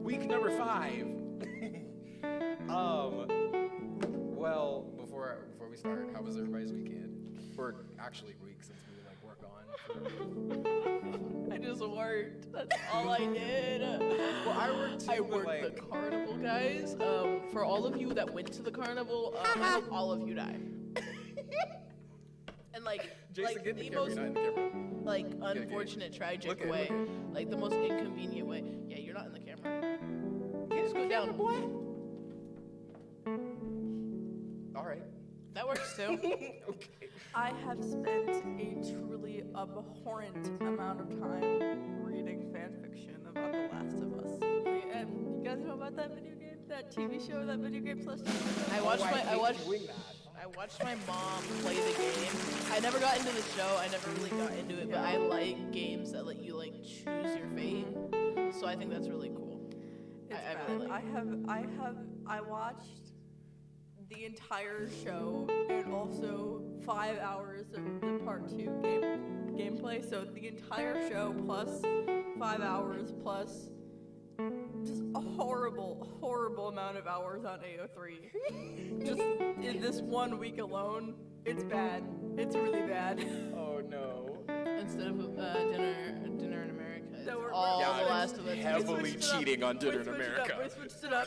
Week number 5. Well, before we start, how was everybody's weekend? Or actually week, since we work on. I just worked. That's all I did. Well, I worked too. I worked the carnival, guys. For all of you that went to the carnival, I hope all of you die. And Jason, get in the camera. You're not in the camera. Unfortunate, tragic way, the most inconvenient way. Yeah, you're not in the camera. Just go down, boy. All right. That works too. Okay. I have spent a truly abhorrent amount of time reading fan fiction about The Last of Us. And you guys know about that video game, that TV show, that video game slash TV show? I watched my mom play the game. I never got into the show. I never really got into it, but I like games that let you choose your fate. So I think that's really cool. I really like I watched the entire show and also 5 hours of the part 2 gameplay. So the entire show plus 5 hours plus just a horrible amount of hours on AO3. Just in this 1 week alone, it's bad. It's really bad. Oh no. Instead of dinner in America, it's No, all The Last of Us. Heavily cheating on Dinner in America. We switched it up.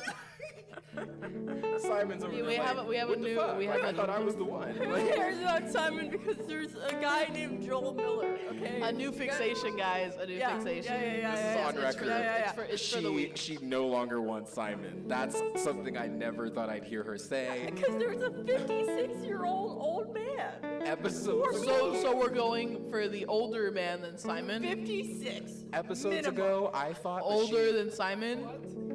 Simon's over there. We have a new. I thought I was the one. Who cares about Simon? Because there's a guy named Joel Miller. Okay. A new fixation, guys. A new fixation. This is on record. It's for the week. She no longer wants Simon. That's something I never thought I'd hear her say. Because there's a 56-year-old old man. So we're going for the older man than Simon. 56. Episodes minimum. Ago, I thought Older than Simon.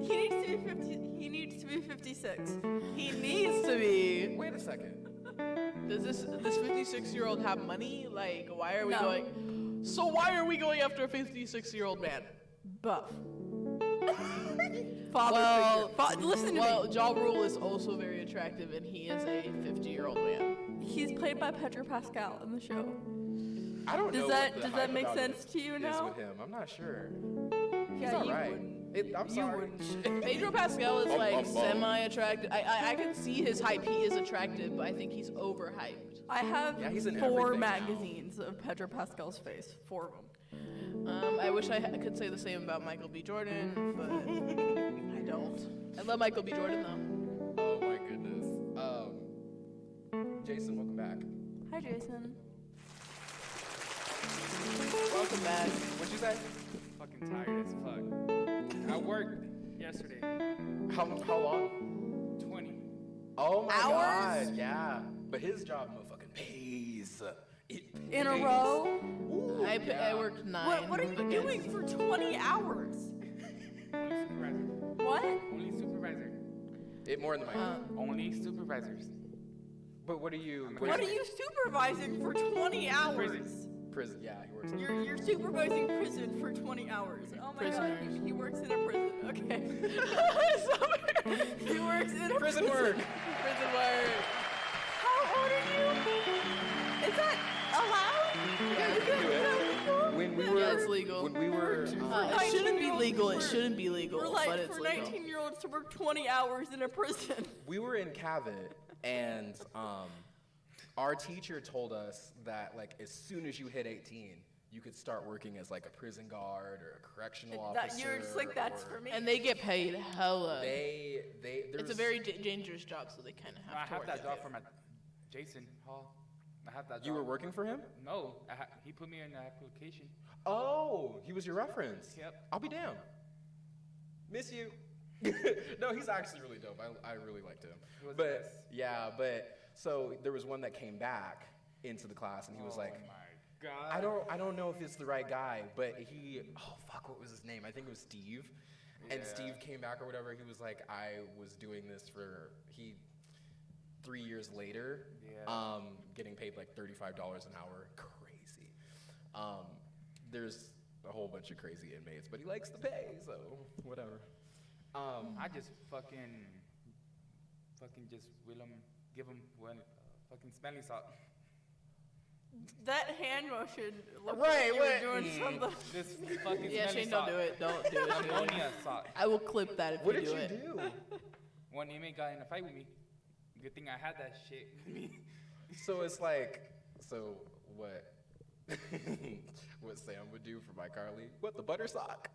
He needs to be 50. He needs to be 56. He needs to be. Wait a second. Does this 56-year-old have money? Why are we No. going? So why are we going after a 56-year-old man? Buff. Father figure. Listen to me. Well, Ja Rule is also very attractive, and he is a 50-year-old man. He's played by Pedro Pascal in the show. I don't know. Does that make sense to you now? With him, I'm not sure. Yeah, He's all you right. wouldn't. I'm sorry. Pedro Pascal is semi-attractive. I can see his hype. He is attractive, but I think he's overhyped. I have he's in 4 everything now. magazines of Pedro Pascal's face. 4 of them. I wish I could say the same about Michael B. Jordan, but I don't. I love Michael B. Jordan though. Oh my goodness. Jason, welcome back. Hi, Jason. Welcome back. What'd you say? Fucking tired as fuck. I worked yesterday. How long? 20. Oh my Hours? God, yeah. But his job motherfucking pays. It In a pays. row? Ooh, I worked 9. What are you doing for 20 hours? Only supervisor. What? Only supervisor. More in the mic. Only supervisors. But what are you? What are you supervising for 20 hours? Prison. Yeah, he works in You're supervising prison for 20 hours. Oh my Prisoners. God, he works in a prison. Okay. He works in a prison work. Prison work. How old are you? Is that allowed? Yeah, you can do it. When we were, Yeah, it's legal. When we were, It shouldn't be legal. It shouldn't be legal, For but it's for legal. 19-year-olds to work 20 hours in a prison. we were in Cavett, and our teacher told us that as soon as you hit 18, you could start working as a prison guard or a correctional officer. You're just that's for me. And they get paid hella. It's a very dangerous job, so they kind of I have to have work that it. job from Jason Hall. I have that job. You were working for him? No, he put me in the application. Oh, he was your reference. Yep. I'll be damned. Miss you. No, he's actually really dope. I really liked him. He was But nice. yeah, so there was one that came back into the class, and he was like, "Oh my God." I don't know if it's the right guy, but what was his name? I think it was Steve. And Yeah. Steve came back or whatever. He was like, I was doing this for 3 years later, Yeah. getting paid $35 an hour. Crazy. There's a whole bunch of crazy inmates, but he likes the pay, so whatever. I just fucking just give him one fucking smelling salt. That hand motion looked Right, like you what? were doing something. This fucking Yeah, smelly Shane, don't sock. do it. Don't do it. Shane. Ammonia sock. I will clip that if What you did do you it. do? One inmate got in a fight with me. Good thing I had that shit. So it's like, so what? What Sam would do for my Carly? What, the butter sock?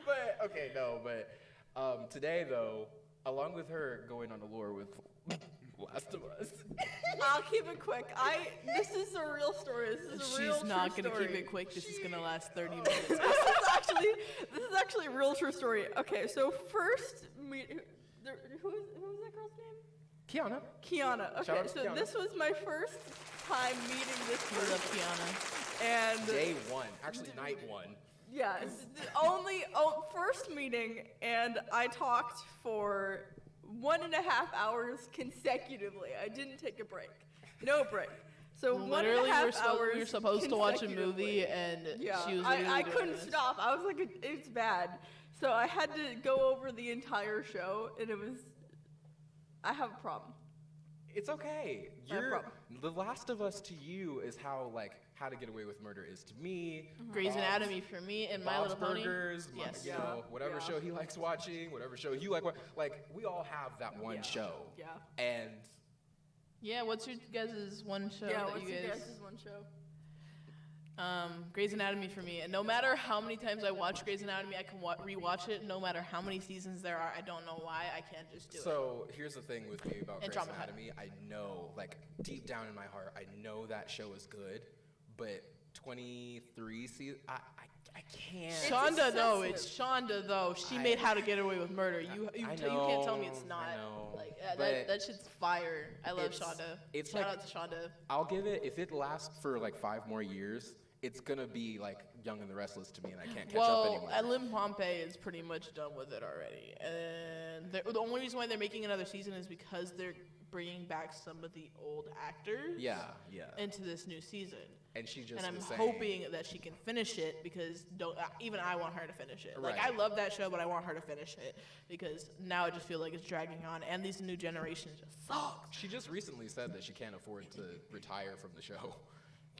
But okay, no, but today though, along with her going on the lure with Last of Us. I'll keep it quick. This is a real story. This is a real She's not true gonna story. keep it quick. This is gonna last 30 minutes. This is actually a real true story. Okay, so first meet who was that girl's name? Kiana. Kiana. Shout Okay, out to so Kiana. this was my first time meeting this We love person, Kiana. and Day one, actually night one. yeah, it's the first meeting, and I talked for 1.5 hours consecutively. I didn't take a break. No break. So Literally, 1.5 hours. we were supposed to watch a movie, consecutively. and Yeah, she was. I literally doing couldn't this. stop. I was like, it's bad. So I had to go over the entire show, and I have a problem. It's okay. No problem. The Last of Us to you is how How to Get Away with Murder is to me. Grey's Bob's- Anatomy for me and My Bob's Little Pony. Burgers, Yes. you Yeah. know, whatever Yeah. show he likes watching, whatever show you like we all have that one Yeah. show. Yeah. And Yeah, what's your guys' one show Yeah, that what's you your guys? guys' one show? Grey's Anatomy for me, and no matter how many times I watch Grey's Anatomy, I can rewatch it. No matter how many seasons there are, I don't know why I can't just do it. so here's the thing with me about And Grey's traumatized. Anatomy. I know, like deep down in my heart, I know that show is good, but 23 seasons, I can't. Shonda, though, excessive. it's Shonda, though. She made How to Get Away with Murder. You I can't tell me it's know, not. I know, Like but that shit's fire. I love it's- Shonda. it's Shout like- out to Shonda. I'll give it, if it lasts for like 5 more years, it's gonna be like Young and the Restless to me, and I can't catch up Well, anymore. Ellen Pompey is pretty much done with it already, and the only reason why they're making another season is because they're bringing back some of the old actors. Yeah. Into this new season. And she just And I'm was saying, hoping that she can finish it because even I want her to finish it. Like, Right. I love that show, but I want her to finish it because now I just feel like it's dragging on, and these new generations just suck. she just recently said that she can't afford to retire from the show.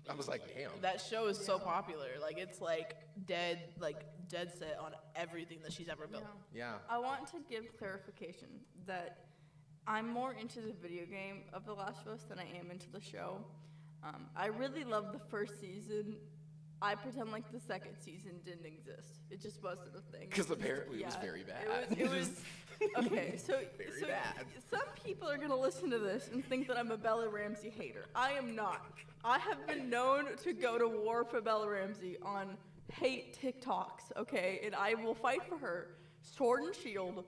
I was like, damn. That show is so popular. Like, it's like dead set on everything that she's ever built. Yeah. I want to give clarification that I'm more into the video game of The Last of Us than I am into the show. I really love the first season. I pretend like the second season didn't exist. It just wasn't a thing. 'Cause apparently it was Yeah, very bad. It was okay. So, Very so bad. some people are gonna listen to this and think that I'm a Bella Ramsey hater. I am not. I have been known to go to war for Bella Ramsey on hate TikToks. Okay, and I will fight for her, sword and shield.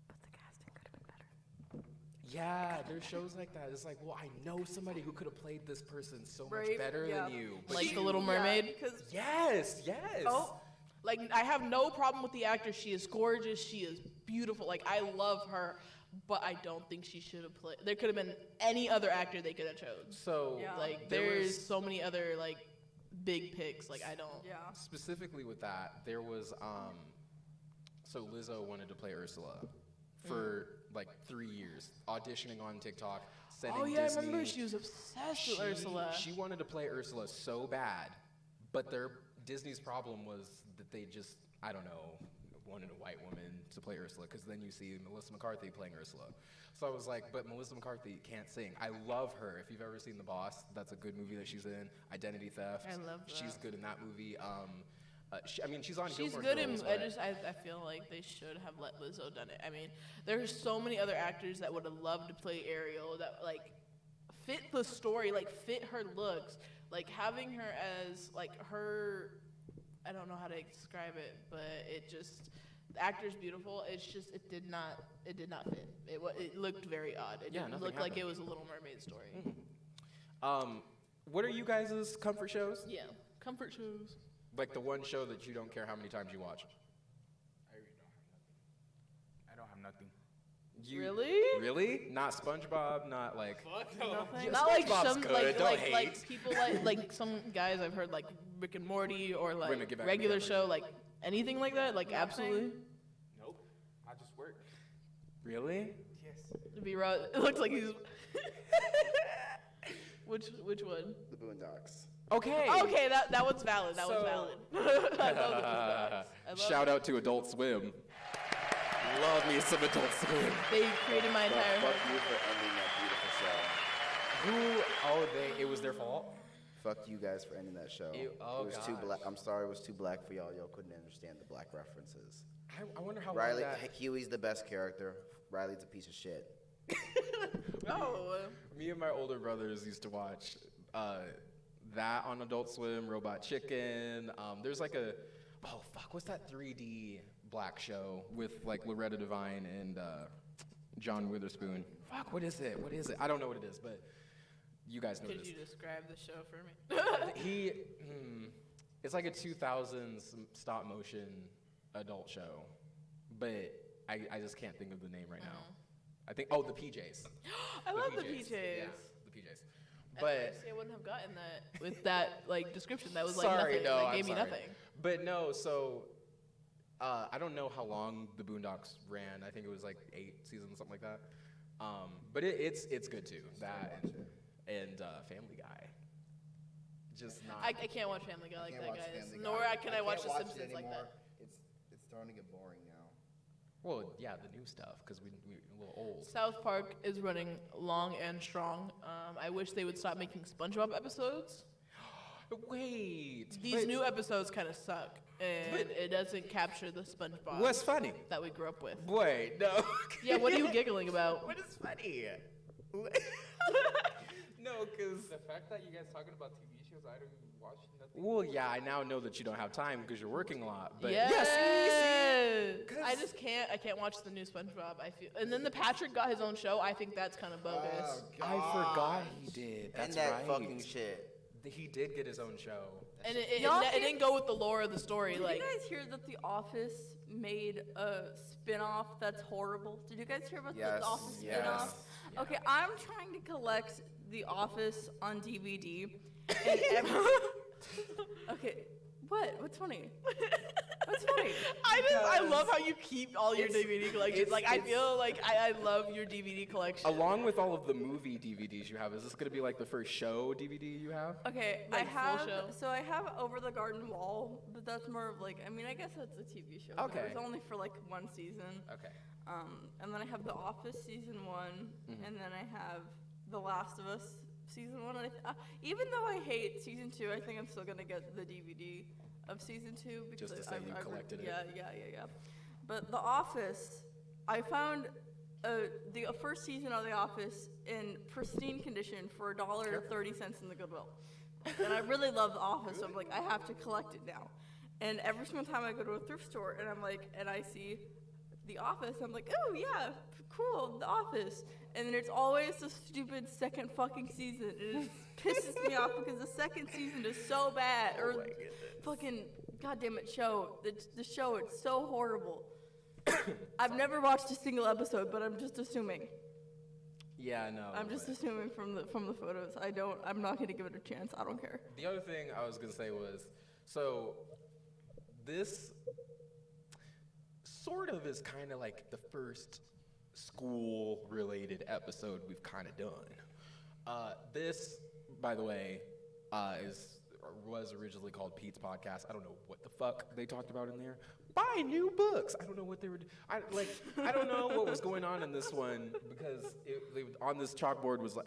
But the casting could have been better. Yeah, there's shows like that. It's like, well, I know somebody who could have played this person so much Right, better yeah. than you. But Like The Little Mermaid? Yeah, because yes. oh, Like, I have no problem with the actor. She is gorgeous. She is beautiful. Like, I love her, but I don't think she should have played. There could have been any other actor they could have chosen. So, Yeah. Like, there there's was- so many other, like, big picks. Like, I don't. yeah. specifically with that, there was, so Lizzo wanted to play Ursula for like 3 years, auditioning on TikTok, sending Oh, yeah, Disney. I remember she was obsessed with Ursula. She wanted to play Ursula so bad, but Disney's problem was that they just, I don't know, wanted a white woman to play Ursula, because then you see Melissa McCarthy playing Ursula. So I was like, but Melissa McCarthy can't sing. I love her. If you've ever seen The Boss, that's a good movie that she's in. Identity Theft. I love She's that. good in that movie. She's on She's Gilmore good in. Girls, I feel like they should have let Lizzo done it. I mean, there's so many other actors that would have loved to play Ariel that like fit the story, like fit her looks, like having her as like her. I don't know how to describe it, but it just the actor's beautiful. It's just it did not fit. It looked very odd. It Yeah, didn't nothing look like happened. it was a Little Mermaid story. what are you guys' comfort shows? Yeah, comfort shows. Like the one show that you don't care how many times you watch. I don't have nothing. Really? Really? Not SpongeBob, not like. Nothing. Yeah, Not like SpongeBob's some good, don't hate. like people like some guys I've heard like Rick and Morty or gonna like get back regular together. show like anything like that like Nothing? absolutely. Nope. I just work. Really? Yes. To be raw, it looks like he's Which one? The Boondocks. Okay. Okay, that one's valid. That one's valid. I love the Boondocks. I love Shout out to Adult Swim. Love me some Adult Swim. They created my entire. Fuck you for ending that beautiful show. It was their fault? Fuck you guys for ending that show. It was too black. I'm sorry, it was too black for y'all. Y'all couldn't understand the black references. I wonder how Riley, long that... Huey's the best character. Riley's a piece of shit. Oh. Me and my older brothers used to watch that on Adult Swim, Robot Chicken. There's like what's that 3D black show with like Loretta Devine and John Witherspoon? Fuck, what is it? I don't know what it is, but you guys know Could this. you describe the show for me? It's like a 2000s stop motion adult show, but I just can't think of the name right now. I think, the PJs. I love the PJs. Yeah, the PJs. But But I wouldn't have gotten that with that like description. That was like sorry, nothing. no, That I'm gave me sorry. nothing. But no, so I don't know how long the Boondocks ran. I think it was like 8 seasons, something like that. But it's good too. That and Family Guy. Just not. I can't watch Family Guy like Can't that, watch guys. Family Nor Guy. can I watch can't The watch it Simpsons like anymore. that. It's starting to get boring now. Well, yeah, the new stuff because we're a little old. South Park is running long and strong. I wish they would stop making SpongeBob episodes. Wait. These new episodes kind of suck, and it doesn't capture the SpongeBob What's funny? that we grew up with. Wait, no. Yeah, what are you giggling about? What is funny? No, because. The fact that you guys talking about TV shows I don't watch nothing. Well, yeah, I now know that you don't have time because you're working a lot. But Yes. see? I just can't. I can't watch the new SpongeBob. I feel, and then the Patrick got his own show. I think that's kind of bogus. I forgot he did. That's and that right. fucking shit. He did get his own show. And it Y'all didn't go with the lore of the story. Did Like, you guys hear that The Office made a spin-off that's horrible? Did you guys hear about Yes, the Office yes. spin-off? Yeah. Okay, I'm trying to collect The Office on DVD. And okay, what? What's funny? What's funny? I love how you keep all your It's- DVD collections. it's- Like, I it's- feel like I love your DVD collection. Along with all of the movie DVDs you have, is this going to be like the first show DVD you have? Okay, Like I full have show? so I have Over the Garden Wall, but that's more of like I guess that's a TV show. but Okay. It was only for like one season. Okay. And then I have The Office season 1, and then I have The Last of Us season 1. And even though I hate season 2, I think I'm still gonna get the DVD of season 2 because Just to say you collected it. Yeah. But The Office, I found the first season of The Office in pristine condition for $1.30 in the Goodwill, and I really love The Office, so I'm like, I have to collect it now. And every single time I go to a thrift store and I'm like, and I see The Office, I'm like, oh yeah, cool, The Office. And then it's always the stupid second fucking season. It just pisses me off because the second season is so bad. Or fucking goddamn it show. The show, it's so horrible. I've never watched a single episode, but I'm just assuming. Yeah, no. I'm just but- assuming from the photos. I'm not gonna give it a chance. I don't care. The other thing I was going to say was, so this sort of is kind of like the first school-related episode we've kind of done. This, by the way, was originally called Pete's Podcast. I don't know what the fuck they talked about in there. Buy new books. I don't know what they were. I don't know what was going on in this one because on this chalkboard was like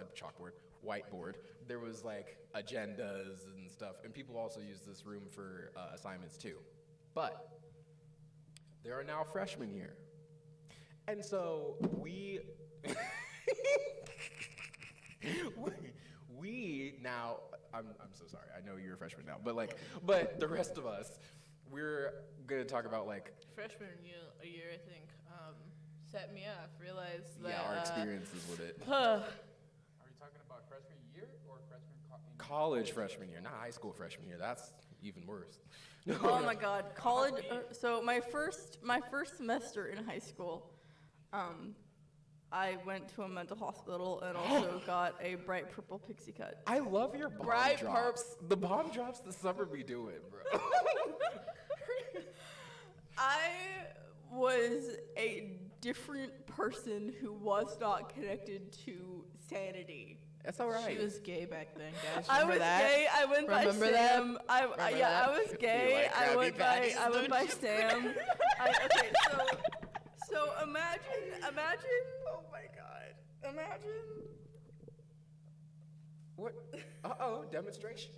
whiteboard. There was like agendas and stuff, and people also use this room for assignments too. But there are now freshmen here, and so we now. I'm so sorry. I know you're a freshman now, but the rest of us, we're gonna talk about like Freshman year, I think, set me off. Realized that our experiences with it. Are you talking about freshman year or freshman College freshman year, not high school freshman year. That's even worse. Oh my God, college. So my first semester in high school, I went to a mental hospital and also got a bright purple pixie cut. I love your bomb Bright drops. The bomb drops the summer be doing, bro. I was a different person who was not connected to sanity. That's all right. She was gay back then, guys. I Remember was that? gay. I went by Remember Sam. that? I Remember yeah, that? I was gay. like I Krabby went by Patties, I went by don't you? Sam. Okay, so imagine. Oh my God. Imagine. What? Uh-oh, demonstration.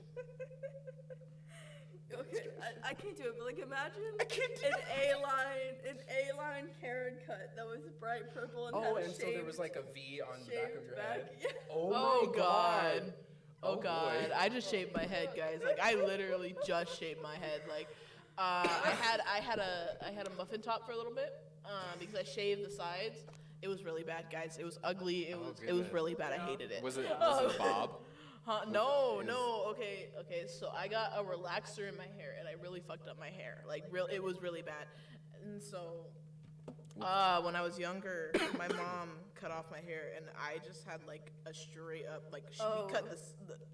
Okay, I can't do it, but like imagine I can't do an A-line Karen cut that was bright purple and had Oh, a and so there was shaved- like a V on the back of shaved your back. head. Yeah. Oh my God. Oh boy. God. I just shaved my head, guys. Like I literally just shaved my head. Like I had a muffin top for a little bit because I shaved the sides. It was really bad, guys. It was ugly. It was goodness. really bad. I hated it. Was it a bob? Huh? No, Is- no. Okay. So I got a relaxer in my hair, and I really fucked up my hair. Like, it was really bad. And so, when I was younger, my mom cut off my hair, and I just had like a straight up we cut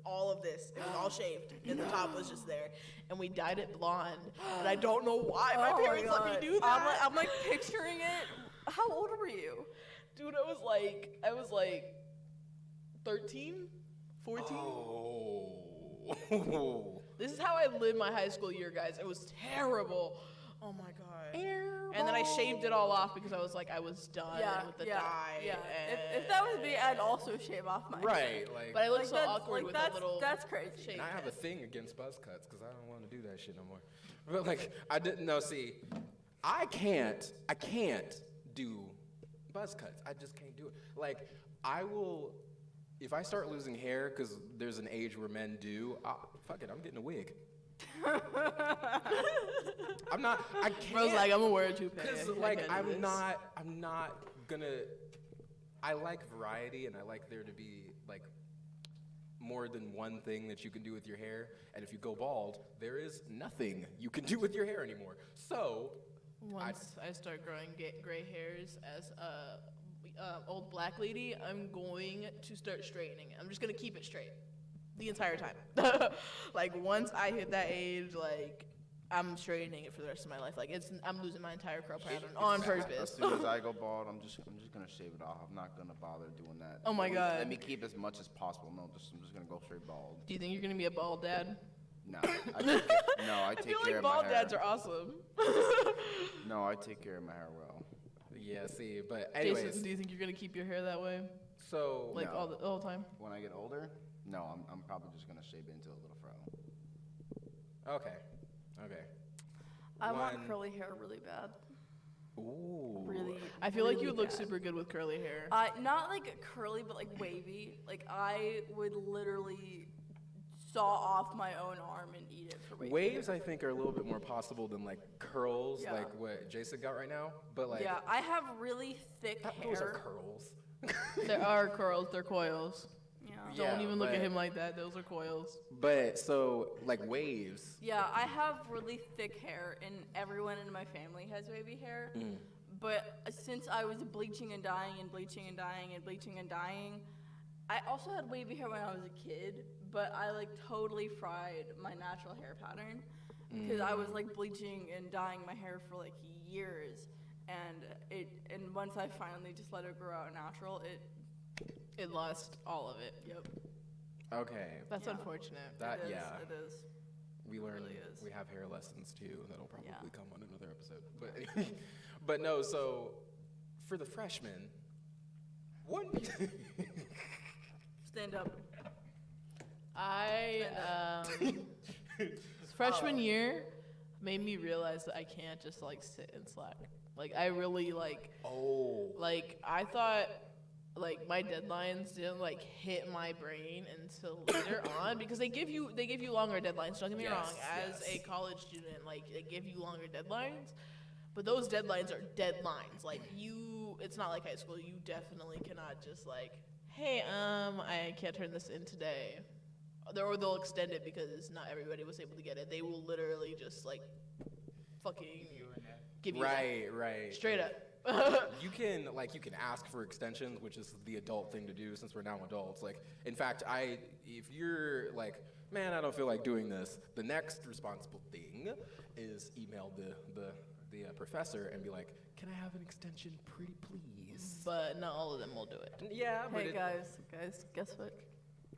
all of this. It was all shaved, and the top was just there, and we dyed it blonde. And I don't know why my Oh parents let me God. do that. I'm like picturing it. How old were you? Dude, I was like 13, 14. Oh. This is how I lived my high school year, guys. It was terrible. Oh my God. And then I shaved it all off because I was like, I was done with the dye. Yeah. If that was me, I'd also shave off my hair. Right, like, But I look Like, so that's- awkward like, with that's, that little That's crazy. shave. and I have a thing against buzz cuts because I don't want to do that shit no more. But like, I didn't know. See, I can't do buzz cuts. I just can't do it. Like, I will, if I start losing hair, because there's an age where men do, fuck it, I'm getting a wig. I can't. Bro's like, I'm gonna wear a toupee. Because I like can't do I'm this. not gonna. I like variety, and I like there to be like more than one thing that you can do with your hair. And if you go bald, there is nothing you can do with your hair anymore. So Once I start growing gray hairs as a old black lady, I'm going to start straightening it. I'm just gonna keep it straight the entire time. Like once I hit that age, like I'm straightening it for the rest of my life. Like I'm losing my entire curl pattern on As purpose. soon as I go bald, I'm just gonna shave it off. I'm not gonna bother doing that. Oh my God. Let me keep as much as possible. No, I'm just gonna go straight bald. Do you think you're gonna be a bald dad? No, I I take feel care like of my bald hair. dads are awesome. No, I take care of my hair well. yeah, see, but anyways, Jason, do you think you're gonna keep your hair that way, so like No. all the whole time? When I get older, no, I'm probably just gonna shave it into a little fro. okay. I One- want curly hair really bad. Ooh. Really. I feel like really you would look bad. super good with curly hair. Not like curly, but like wavy. Like I would literally saw off my own arm and eat it for wavy. Waves, I think, are a little bit more possible than like curls, Yeah. like what Jason got right now. But like, Yeah, I have really thick those are hair. curls. There are curls, they're coils. Yeah. Yeah, Don't even look at but- him like that. Those are coils. But so like waves. Yeah, I have really thick hair, and everyone in my family has wavy hair. But since I was bleaching and dyeing and bleaching and dyeing and bleaching and dyeing, I also had wavy hair when I was a kid. But I like totally fried my natural hair pattern because I was like bleaching and dyeing my hair for like years, and once I finally just let it grow out natural, It lost all of it. yep. Okay. That's Yeah. unfortunate. That it is, yeah. It is. We learn really is. we have hair lessons too. That'll probably Yeah. come on another episode. But but no. So for the freshmen, one. Stand up. I freshman year made me realize that I can't just like sit and slack. Like I really like I thought like my deadlines didn't like hit my brain until later on because they give you longer deadlines. Don't get me wrong. As a college student, like they give you longer deadlines, but those deadlines are deadlines. Like it's not like high school. You definitely cannot just like, hey, I can't turn this in today. Or they'll extend it because not everybody was able to get it. They will literally just like fucking give you that. right. Straight up. You can ask for extensions, which is the adult thing to do since we're now adults. Like, in fact, if you're like man, I don't feel like doing this. The next responsible thing is email the professor and be like, can I have an extension, pretty please? But not all of them will do it. Yeah, but Hey guys, guess what?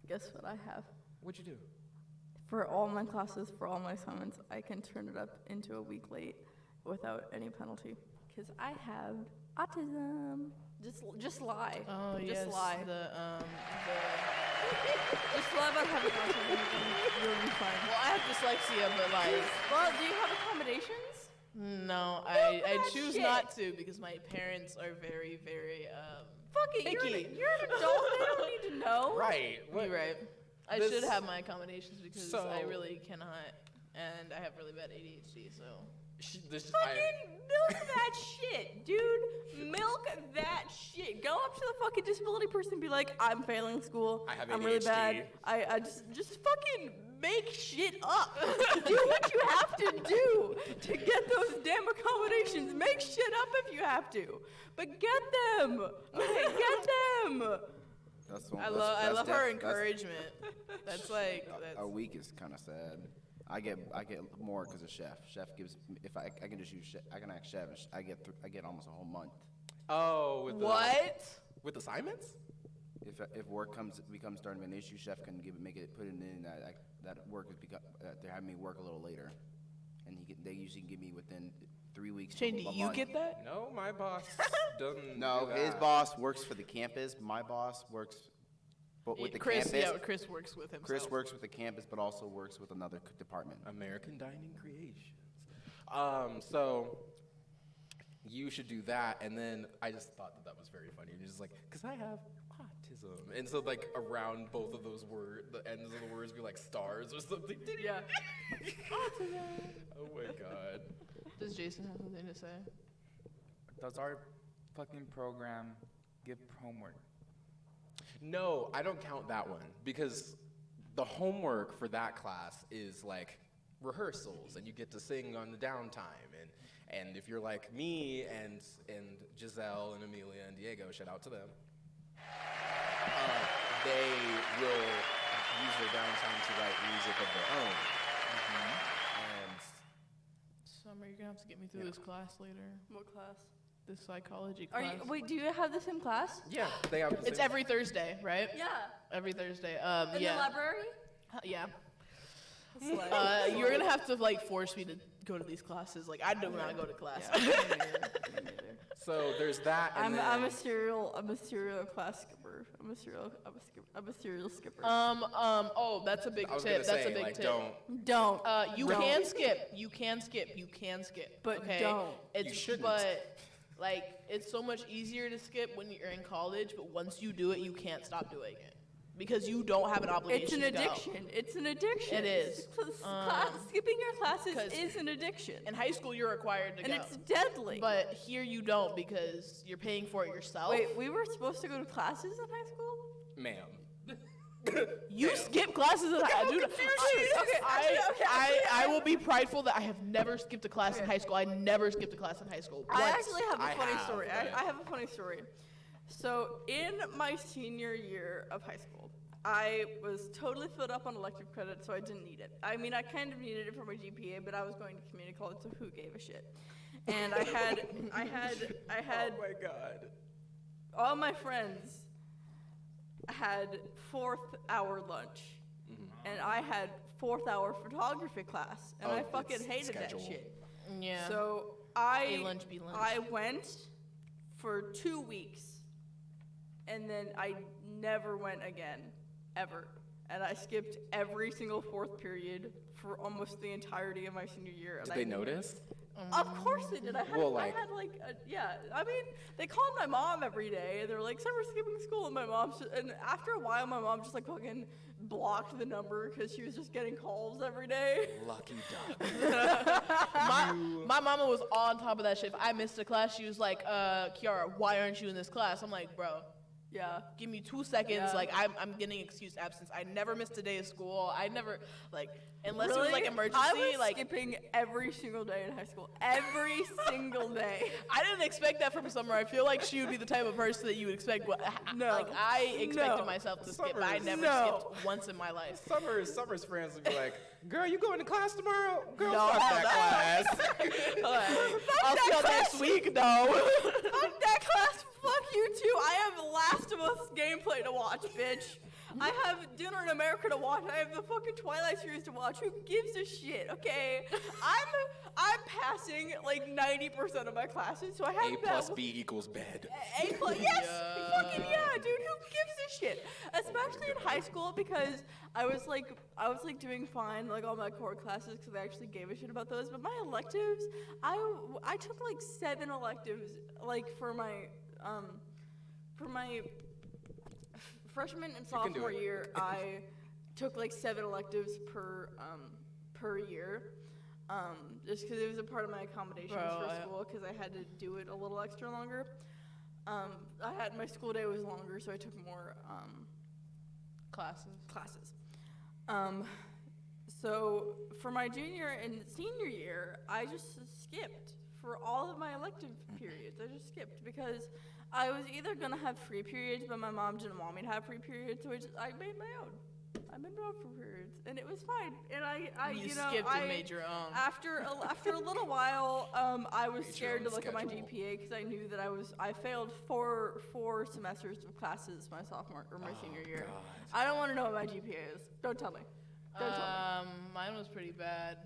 Guess what I have? What'd you do? For all my classes, for all my assignments, I can turn it up into a week late without any penalty. Because I have autism. Just lie. Oh, just yes. lie. Just lie about having autism and you'll be fine. Well, I have dyslexia, but like, Well, do you have accommodations? no, I that choose shit. not to because my parents are very, very Fuck it, picky. you're an adult, they don't need to know. Right. What? You're right. I This- should have my accommodations because So- I really cannot, and I have really bad ADHD. So Fucking milk that shit, dude. Milk that shit. Go up to the fucking disability person and be like, I'm failing school. I have I'm really bad. ADHD." I just fucking make shit up. Do what you have to do to get those damn accommodations. Make shit up if you have to. But get them. Okay, get them. That's one. I love her encouragement. That's like A week is kind of sad. I get more because of Chef. Chef gives if I can just use Chef, I can ask Chef. And I get almost a whole month. Oh, with what? With assignments? If work becomes starting to be an issue, Chef can put it in that work is they're having me work a little later, and they usually give me within 3 weeks. Shane, to do a you month. get that? No, my boss doesn't. No, do his that. boss works for the campus. My boss works, but with the Chris, campus. yeah, Chris works with himself. Chris works with the campus, but also works with another department. American Dining Creations. So you should do that, and then I just thought that was very funny. You're just like, because I have autism, and so like around both of those words, the ends of the words be like stars or something. Yeah. Oh my god. Does Jason have something to say? Does our fucking program give homework? No, I don't count that one because the homework for that class is like rehearsals, and you get to sing on the downtime. And if you're like me and Giselle and Amelia and Diego, shout out to them. They will use their downtime to write music of their own. And Summer, you're gonna have to get me through this class later. What class? This psychology Are class. you? Wait, do you have this in class? yeah, they have. It's every Thursday, right? Yeah. Every Thursday. In Yeah. the library? Yeah. You're gonna have to like force me to go to these classes. Like I do not go to class. So there's that. And I'm a then- serial class skipper. I'm a serial skipper. Oh, that's a big I was tip. gonna That's say, a big like, tip. don't. You Don't. can skip. You can skip. You can skip. But okay? don't. It's, You shouldn't. But like, it's so much easier to skip when you're in college. But once you do it, you can't stop doing it because you don't have an obligation. It's an to go. addiction. It's an addiction. It is. Skipping your classes 'cause is an addiction. In high school, you're required to And go. it's deadly. But here you don't because you're paying for it yourself. Wait, we were supposed to go to classes in high school? Ma'am. You skip classes in high school. I will be prideful that I have never skipped a class in high school. I never skipped a class in high school. I Once. actually have a I funny have, story. but- I have a funny story. So in my senior year of high school, I was totally filled up on elective credit, so I didn't need it. I mean, I kind of needed it for my GPA, but I was going to community college, so who gave a shit? And I had Oh my god. all my friends had 4th hour lunch, and I had 4th hour photography class, and Oh, I fucking it's hated schedule. that shit. Yeah. So I A lunch, B lunch. I went for 2 weeks, and then I never went again, ever. And I skipped every single 4th period for almost the entirety of my senior year. And Did I they never- notice? Of course they did. I had, Well, like- I had like, yeah. I mean, they called my mom every day, and they were like, "Summer's skipping school," and my mom. And after a while, my mom just like fucking blocked the number because she was just getting calls every day. Lucky duck. my mama was on top of that shit. If I missed a class, she was like, Kiara, why aren't you in this class? I'm like, bro, Yeah. Give me 2 seconds. Yeah. Like I'm getting excused absence. I never missed a day of school. I never like unless it was like Really? emergency. I was like skipping every single day in high school. Every single day. I didn't expect that from Summer. I feel like she would be the type of person that you would expect. No. Like I expected No. myself to skip, but I Summer's- never No. skipped once in my life. Summer's friends would be like, "Girl, you going to class tomorrow? Girl, No, fuck hell that no. class." I'll see you next week. No. Fuck that class. Fuck you too. I have Last of Us gameplay to watch, bitch. I have Dinner in America to watch. I have the fucking Twilight series to watch. Who gives a shit? Okay, I'm passing like 90% of my classes, so I have A plus B equals bed. A plus, yes, fucking yeah, dude. Who gives a shit? Especially in high school because I was like doing fine like all my core classes because I actually gave a shit about those. But my electives, I took like 7 electives like for my freshman and can do sophomore it. year. I took like 7 electives per year. Just because it was a part of my accommodations Bro, for school, because I had to do it a little extra longer. My school day was longer, so I took more classes. So for my junior and senior year, I just skipped for all of my elective periods. I just skipped because I was either gonna have free periods, but my mom didn't want me to have free periods, so I made my own. I made my own free periods, and it was fine. And You skipped and made your own. After a little while, I was Made your scared to own look at my schedule. GPA because I knew that I failed four semesters of classes my sophomore or my senior year. God. I don't want to know what my GPA is. Don't tell me. Don't tell me. Mine was pretty bad.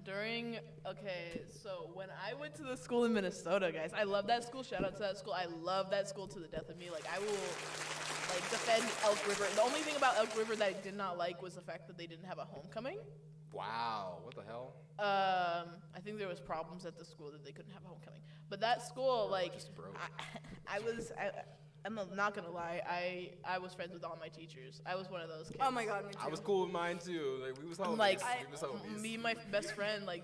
So when I went to the school in Minnesota, guys, I love that school. Shout out to that school. I love that school to the death of me. Like I will defend Elk River. The only thing about Elk River that I did not like was the fact that they didn't have a homecoming. Wow, what the hell? I think there was problems at the school that they couldn't have a homecoming. But that school, like, just broke. I'm not gonna lie. I was friends with all my teachers. I was one of those kids. Oh my God, me too. I was cool with mine too. Like we was homies. Like we was homies. me and my best friend, like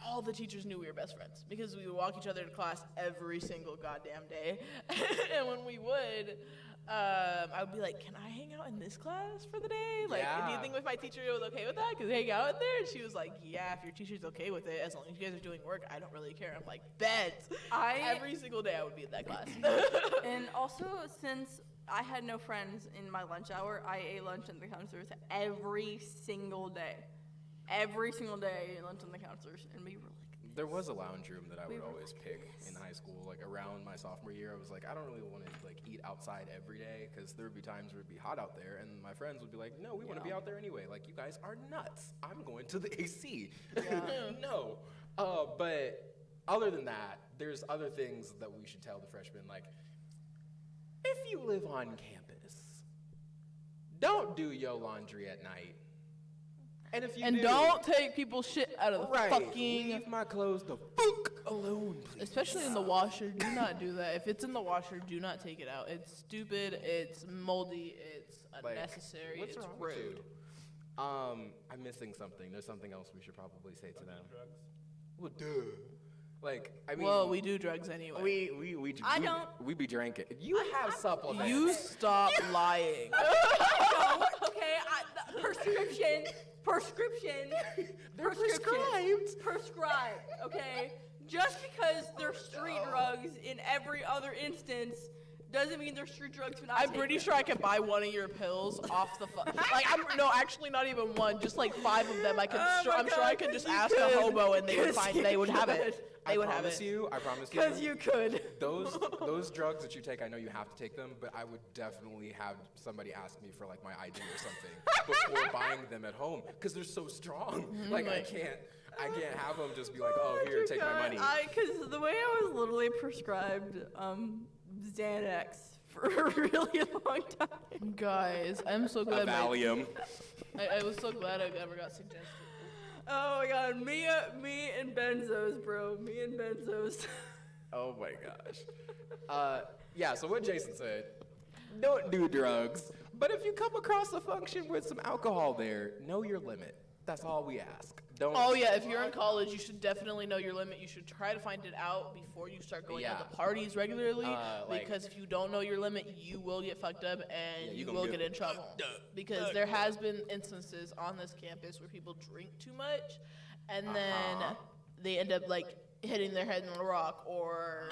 all the teachers knew we were best friends because we would walk each other to class every single goddamn day. And when we would, I would be like, "Can I hang out in this class for the day? Like, do you Yeah. think if my teacher was okay with that? Could hang out in there?" And she was like, "Yeah, if your teacher's okay with it, as long as you guys are doing work, I don't really care." I'm like, "Bet." Every single day I would be in that class. And also, since I had no friends in my lunch hour, I ate lunch in the counselors every single day. Every single day, I ate lunch in the counselors, and we were like, There was a lounge room that I We would were always pick in high school. Like around my sophomore year, I was like, I don't really want to like eat outside every day because there would be times where it'd be hot out there, and my friends would be like, "No, we want to be out there anyway. Like you guys are nuts. I'm going to the AC." No, but other than that, there's other things that we should tell the freshmen. Like, if you live on campus, don't do your laundry at night. And if you And do, don't take people's shit out of the right, fucking. leave my clothes the fuck alone, please. Especially in the washer, do not do that. If it's in the washer, do not take it out. It's stupid, it's moldy, it's Like, unnecessary, what's it's wrong with rude. you? I'm missing something. There's something else we should probably say to them. Well, duh. Like, I mean, Well, we do drugs anyway. I don't. We be drinking. You have supplements. You stop lying. Okay, prescription. They're prescribed. Prescribed, okay? Just because they're street drugs in every other instance doesn't mean they're street drugs for not I'm taking pretty them. sure I could buy one of your pills off the actually not even one, just like 5 of them. Oh my I'm sure I God, could just 'cause ask you a could. hobo and they would 'Cause they would you have it. could. They would have it. I promise Because you could. Those drugs that you take, I know you have to take them, but I would definitely have somebody ask me for like my ID or something before buying them at home because they're so strong. Like I can't have them just be like, "Oh, here, take my money." Because the way I was literally prescribed Xanax for a really long time. Guys, I'm so glad. Valium. I was so glad I ever got suggested. Oh my God, me and benzos, bro. Me and benzos. Oh my gosh. Yeah, so what Jason said, don't do drugs. But if you come across a function with some alcohol there, know your limit. That's all we ask. Don't. Oh yeah, if you're in college, you should definitely know your limit. You should try to find it out before you start going out to parties regularly. Because if you don't know your limit, you will get fucked up and you will get in trouble. Because there has been instances on this campus where people drink too much, and then they end up like hitting their head on a rock or.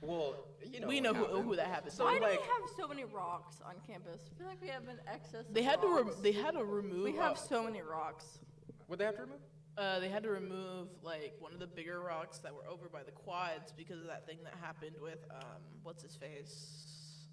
Well, you know. We know who that happens. Why to. do we have so many rocks on campus? I feel like we have an excess. They had of rocks. they had to remove. We have so many rocks. Would they have to remove? They had to remove like one of the bigger rocks that were over by the quads because of that thing that happened with what's his face,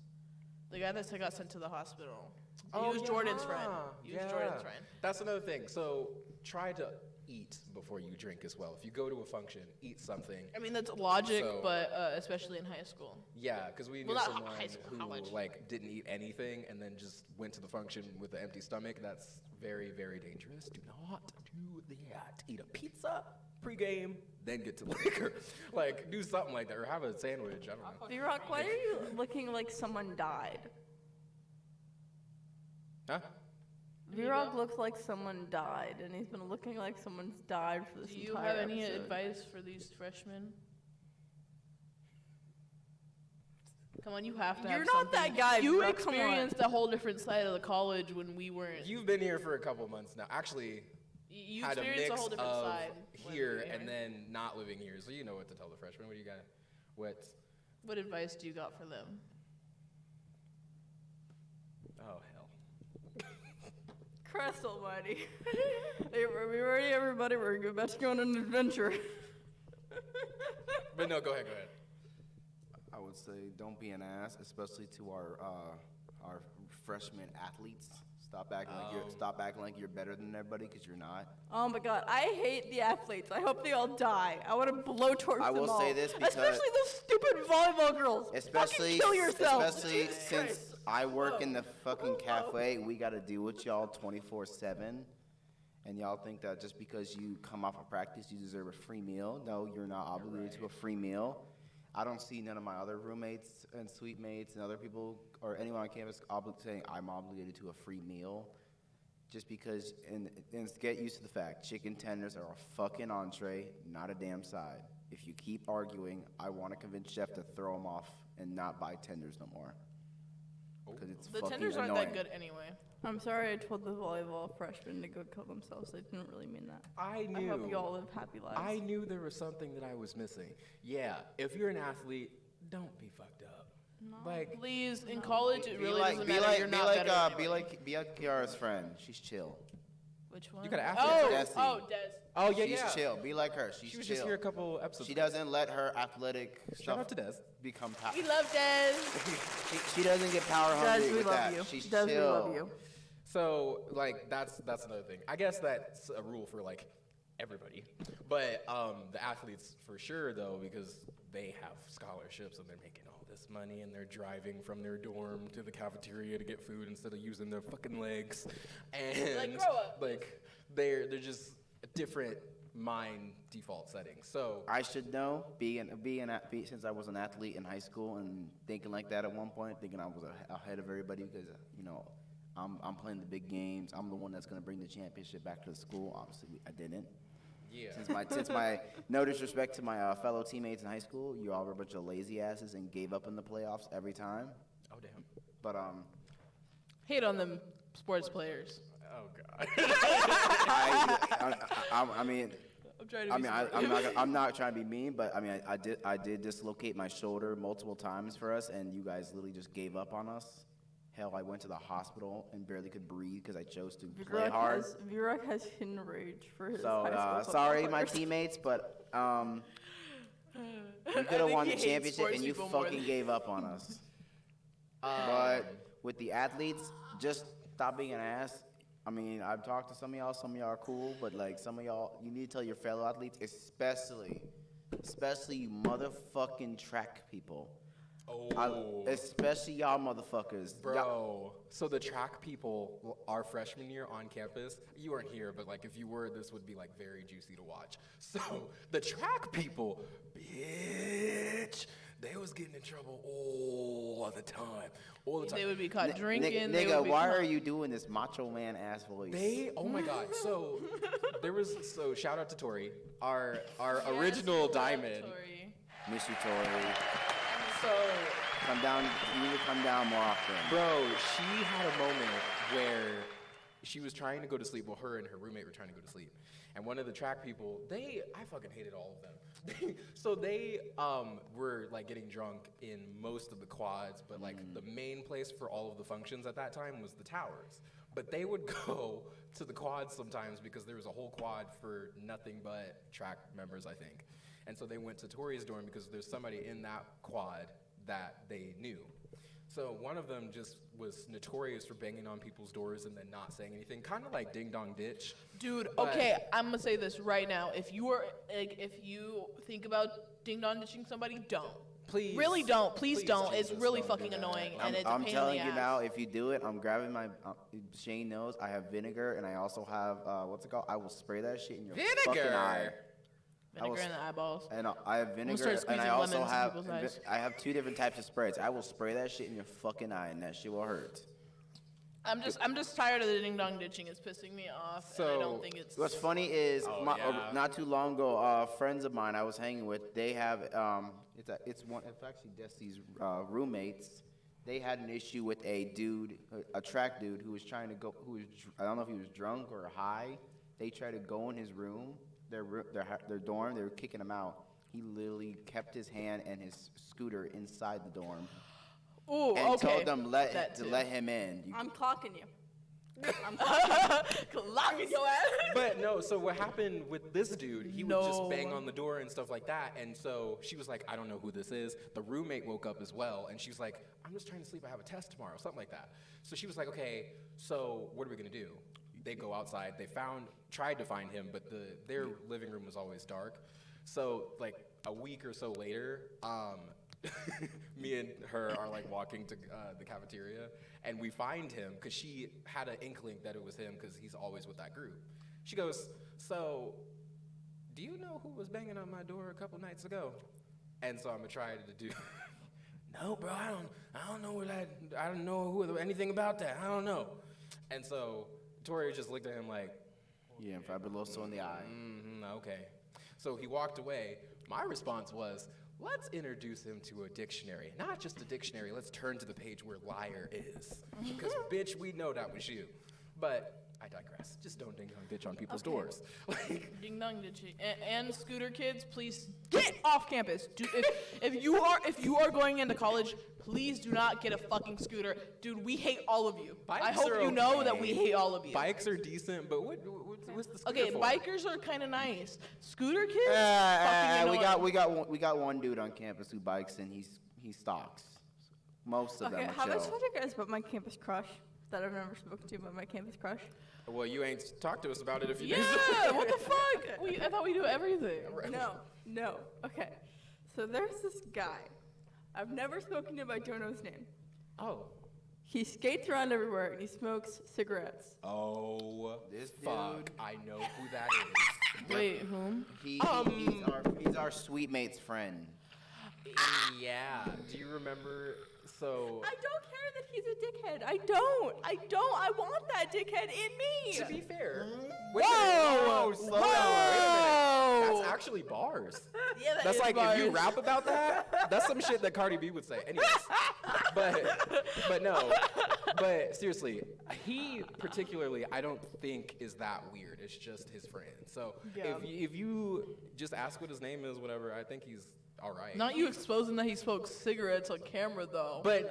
the guy that got sent to the hospital. He was Jordan's friend. He was Jordan's friend. That's another thing. So try to eat before you drink as well. If you go to a function, eat something. I mean that's logic, So- but especially in high school. Yeah, because we knew Well, not someone high school, who college. like didn't eat anything and then just went to the function with an empty stomach. That's very, very dangerous. Do not do that. Eat a pizza pregame, then get to liquor. Like do something like that, or have a sandwich. I don't know. V-Rock, why are you looking like someone died? Huh? V-Rock looks like someone died, and he's been looking like someone's died for this Do you entire have any episode. advice for these freshmen? Come on, you have to You're have not that something. guy, You V-Rock, come on. experienced a whole different side of the college when we weren't. You've been here for a couple months now. Actually, You had a experienced mix a whole different of side when we here were and then not living here, so you know what to tell the freshmen. What do you got? What advice do you got for them? Oh hell. Christ almighty. Hey, are we ready, everybody? We're about to go on an adventure. But no, go ahead. I would say don't be an ass, especially to our freshman athletes. Stop acting like you're better than everybody, because you're not. Oh my god, I hate the athletes. I hope they all die. I want to blowtorch I them will all. say this because- especially those stupid volleyball girls. Especially, Fucking kill yourself. especially Jesus since Christ. I work in the fucking cafe, we gotta deal with y'all 24/7, and y'all think that just because you come off of practice, you deserve a free meal. No, you're not obligated to a free meal. I don't see none of my other roommates and suite mates and other people or anyone on campus saying I'm obligated to a free meal. Just because, and get used to the fact, chicken tenders are a fucking entree, not a damn side. If you keep arguing, I want to convince Chef to throw them off and not buy tenders no more. Because it's The fucking tenders aren't annoying. that good anyway. I'm sorry I told the volleyball freshmen to go kill themselves. I didn't really mean that. I I hope you all live happy lives. I knew there was something that I was missing. Yeah, if you're an athlete, don't be fucked up. Like, Please, in college, it Be really like, doesn't be matter. like, You're be not like, better than be anybody. like Kiara's friend. She's chill. Which one? You got an athlete. Oh, Desi. oh, Des. oh yeah, She's yeah. chill. Be like her. She's She was chill. just here a couple episodes. She ago. doesn't let her athletic Shout stuff out to Des. become We power. love Des. She doesn't get power hungry Des, we with love that. you. She's Des, we chill. love you. So like that's another thing. I guess that's a rule for like everybody, but the athletes for sure though, because they have scholarships and they're making all this money and they're driving from their dorm to the cafeteria to get food instead of using their fucking legs, and Like, grow up. like they're just a different mind default settings. So I should know, since I was an athlete in high school and thinking like that at one point, thinking I was ahead of everybody because I'm playing the big games. I'm the one that's gonna bring the championship back to the school. Obviously, I didn't. yeah, Since my no disrespect to my fellow teammates in high school, you all were a bunch of lazy asses and gave up in the playoffs every time. oh damn, But Hate on them sports players. oh god. I mean. I'm trying to be I'm not trying to be mean, but I mean, I did dislocate my shoulder multiple times for us, and you guys literally just gave up on us. Hell, I went to the hospital and barely could breathe because I chose to play hard. V-Rock has hidden rage for his So, high school football sorry, my players. teammates, but we could have think won he the hates championship sports and you people more fucking than- gave up on us. But with the athletes, just stop being an ass. I mean, I've talked to some of y'all are cool, but like some of y'all, you need to tell your fellow athletes, especially you motherfucking track people. Especially y'all motherfuckers. Bro, so the track people, our freshman year on campus, you weren't here, but like if you were, this would be like very juicy to watch. So the track people, bitch, they was getting in trouble all the time. All the time. They would be caught drinking. they Nigga, would be why caught- are you doing this macho man ass voice? Oh my God. So shout out to Tori, our original diamond. Tori. Miss you, Tori. So, Come down. You need to come down more often. bro, she had a moment where she was trying to go to sleep. Well, her and her roommate were trying to go to sleep. And one of the track people, I fucking hated all of them. So they were like getting drunk in most of the quads, but like the main place for all of the functions at that time was the towers. But they would go to the quads sometimes because there was a whole quad for nothing but track members, I think. And so they went to Tori's dorm because there's somebody in that quad that they knew. So one of them just was notorious for banging on people's doors and then not saying anything, kind of like Ding Dong Ditch. Dude, But- okay, I'm gonna say this right now. If you think about ding dong ditching somebody, don't. Please. Really don't. Please don't. It's Jesus, really don't do fucking that. annoying, and it's a I'm pain telling in you the now, ass. if you do it, I'm grabbing my. Shane knows I have vinegar, and I also have what's it called? I will spray that shit in your fucking eye. Vinegar in the eyeballs. And I have vinegar, start and I squeezing also lemons in have. people's eyes. I have 2 different types of sprays. I will spray that shit in your fucking eye, and that shit will hurt. I'm just tired of the ding dong ditching. It's pissing me off, and I So, don't think it's. What's funny is, yeah. not too long ago, friends of mine I was hanging with, they have, it's actually Destiny's roommates. They had an issue with a dude, a track dude, who was trying to go, I don't know if he was drunk or high. They tried to go in his room, their dorm. They were kicking him out. He literally kept his hand and his scooter inside the dorm Ooh, and okay. told them That to too. let him in. I'm clocking you. Clocking your ass. But no, so what happened with this dude, he would just No. bang on the door and stuff like that. And so she was like, I don't know who this is. The roommate woke up as well. And she was like, I'm just trying to sleep. I have a test tomorrow, something like that. So she was like, okay, so what are we going to do? They go outside. They tried to find him, but their living room was always dark. So like a week or so later, me and her are like walking to the cafeteria, and we find him because she had an inkling that it was him because he's always with that group. She goes, so do you know who was banging on my door a couple nights ago? And so I'm gonna try to do. No, bro, I don't know I don't know anything about that. I don't know. And so Tori just looked at him like, Yeah, and Fabuloso in the eye. okay. So he walked away. My response was, let's introduce him to a dictionary. Not just a dictionary, let's turn to the page where liar is. Because, bitch, we know that was you. But I digress. Just don't ding dong ditch on people's doors. Like, Ding dong ditching. And scooter kids, please get off campus. If you are going into college, please do not get a fucking scooter. Dude, we hate all of you. I Bikes hope are you know that okay. we hate all of you. bikes are decent, but what's the scooter Okay, for? bikers are kind of nice. Scooter kids, we fucking annoying. got one dude on campus who bikes and he stalks. Most of Okay, them have are I chill. told you guys about my campus crush that I've never spoken to about my campus crush? Well, you ain't talked to us about it a few days ago. Yeah, what the fuck? I thought we do everything. No. Okay. So there's this guy. I've never spoken to him. I don't know his name. Oh. He skates around everywhere and he smokes cigarettes. Oh, This fuck. dude. I know who that is. Wait, whom? He's our sweet mate's friend. Yeah. Do you remember? So. I don't care that he's a dickhead. I don't. I want that dickhead in me. To be fair. Whoa! Slow down. Wait a Whoa! minute. That's actually bars. Yeah, That's like if you bars. rap about that, that's some shit that Cardi B would say. Anyways. But no. But seriously, he particularly I don't think is that weird. It's just his friend. So Yeah. if you just ask what his name is, whatever, I think he's all right. Not you exposing that he smokes cigarettes on camera, though. But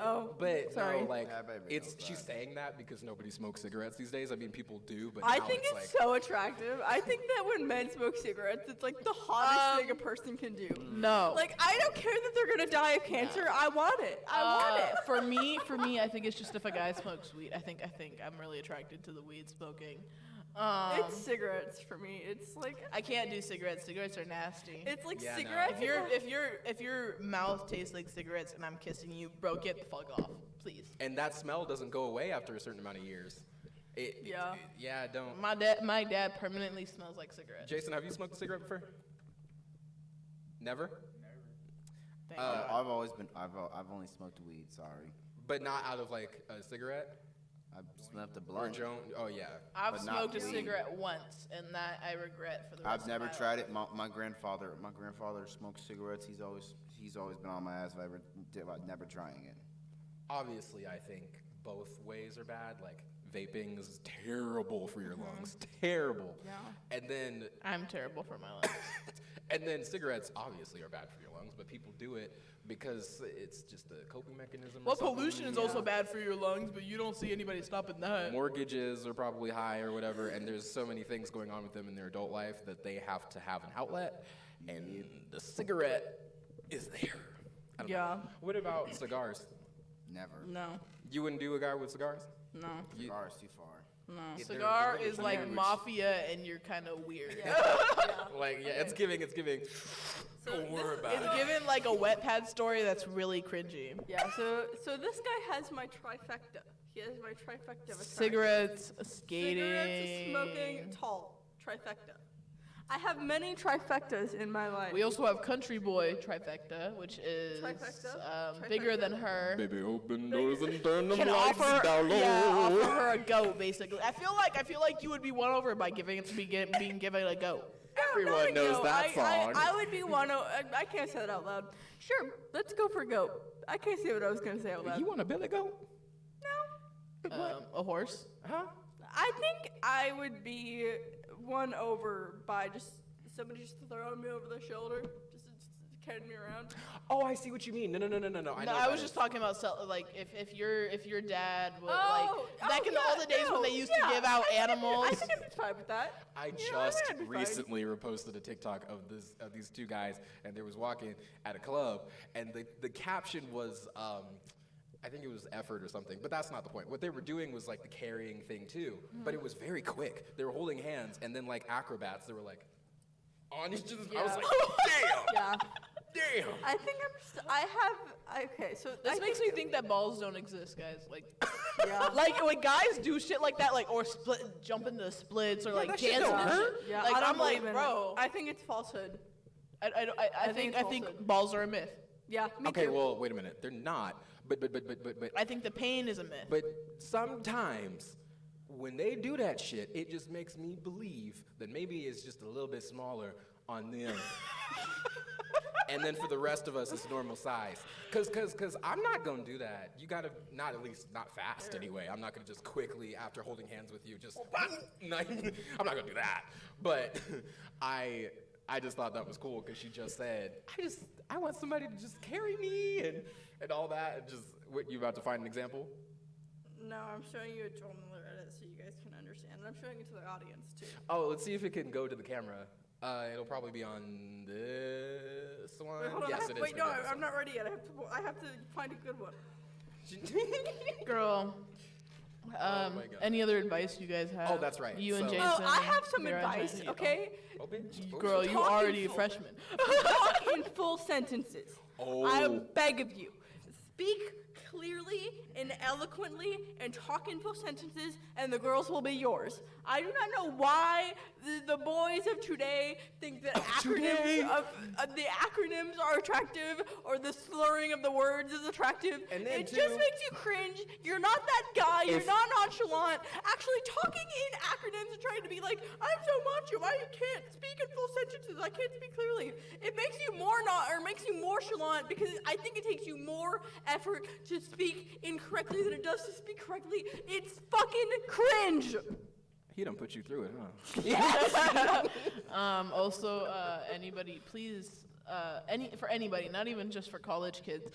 sorry. no, like Yeah, baby, it's no, she's saying that because nobody smokes cigarettes these days. I mean, people do, but I now think it's it's like, so attractive. I think that when men smoke cigarettes, it's like the hottest thing a person can do. no. Like, I don't care that they're gonna die of cancer. I want it. I want it. For me, I think it's just if a guy smokes weed. I think I'm really attracted to the weed smoking. It's cigarettes for me. It's like I can't do cigarettes. Cigarettes are nasty. it's like Yeah, no. cigarettes. If your mouth tastes like cigarettes and I'm kissing you, bro, get the fuck off, please. and that smell doesn't go away after a certain amount of years. Yeah. Yeah, don't. My dad permanently smells like cigarettes. Jason, have you smoked a cigarette before? Never? Thank God. I've only smoked weed. Sorry, But not out of like a cigarette I've smoked a or blunt. Joan. Oh yeah. I've but not smoked a weed. cigarette once, and that I regret for the rest I've never of my tried life. it. My grandfather smoked cigarettes. He's always been on my ass about never trying it. Obviously, I think both ways are bad. Like vaping is terrible for your lungs, terrible. Yeah. And then I'm terrible for my life. and then cigarettes obviously are bad for your lungs, but people do it because it's just a coping mechanism. or Well, something. pollution is also bad for your lungs, but you don't see anybody stopping that. Mortgages are probably high or whatever, and there's so many things going on with them in their adult life that they have to have an outlet, and the cigarette is there. I don't know. Yeah. What about cigars? Never. No. You wouldn't do a guy with cigars? No. You- Cigars too far. No. They're Cigar really is like sandwich. mafia, and you're kind of weird. Like, yeah, it's giving. Don't worry about It's it. given like a wet pad story that's really cringy. Yeah. So this guy has my trifecta. He has my trifecta of attraction. Cigarettes, skating, Cigarettes, smoking, tall. Trifecta. I have many trifectas in my life. We also have Country Boy trifecta, which is Trifecta? bigger than her. Baby, open doors and turn them Can lights offer, down low. offer her a goat, basically. I feel like you would be won over by being given a goat. Everyone knows that song. I would be one. I can't say that out loud. Sure, let's go for goat. I can't say what I was gonna say out loud. You want a billy goat? No. A horse. Huh? I think I would be won over by just somebody just throwing me over the shoulder, just carrying me around. Oh, I see what you mean. No. I know No, what I was that just is. talking about like if your dad would Oh, like back in the yeah, olden days when no, they used yeah, to give out I think animals. I think I'd be fine with that. I You know, just I'd be fine. recently reposted a TikTok of these two guys, and they was walking at a club, and the caption was, I think it was effort or something, but that's not the point. What they were doing was like the carrying thing too, but it was very quick. They were holding hands, and then like acrobats, they were like on each other's. I was Yeah. like, damn, Yeah. damn. I think okay, so This makes me think that balls don't exist, guys. Like, Yeah. like when guys do shit like that, like or jump into splits or like that shit dance don't and hurt. shit. Yeah, Like I don't I'm like, believe in bro, it. I think it's falsehood. I think think it's falsehood. balls are a myth. Yeah, me Okay, too. well, wait a minute. They're not. But I think the pain is a myth. But sometimes when they do that shit, it just makes me believe that maybe it's just a little bit smaller on them. And then for the rest of us, it's normal size. Cause I'm not gonna do that. You gotta, not at least, not fast anyway. I'm not gonna just quickly, after holding hands with you, just, I'm not gonna do that. But I just thought that was cool because she just said, I want somebody to just carry me and all that. And just, what, you about to find an example? No, I'm showing you a drum edit so you guys can understand. And I'm showing it to the audience too. Oh, let's see if it can go to the camera. It'll probably be on this one. Wait, hold on. Yes, it is. Wait, We no, did this I'm one. not ready yet. I have to find a good one. Girl. my God. Any other advice you guys have? Oh, that's right. You and So- Jason. Oh, I have some you're on advice, Jason. okay? Oh, bitch. Oh, Girl, shit. you Talk in already a full. freshman. Talk in full sentences. Oh. I beg of you. Speak clearly and eloquently and talk in full sentences, and the girls will be yours. I do not know why the boys of today think that the acronyms are attractive or the slurring of the words is attractive. And then it too- just makes you cringe. You're not that guy. You're If- not nonchalant. Actually, talking in acronyms and trying to be like, I'm so macho. I can't speak in full sentences. I can't speak clearly. It makes you makes you more chalant because I think it takes you more effort to speak incorrectly than it does to speak correctly. It's fucking cringe. He done put you through it, huh? Also, anybody, please, for anybody, not even just for college kids,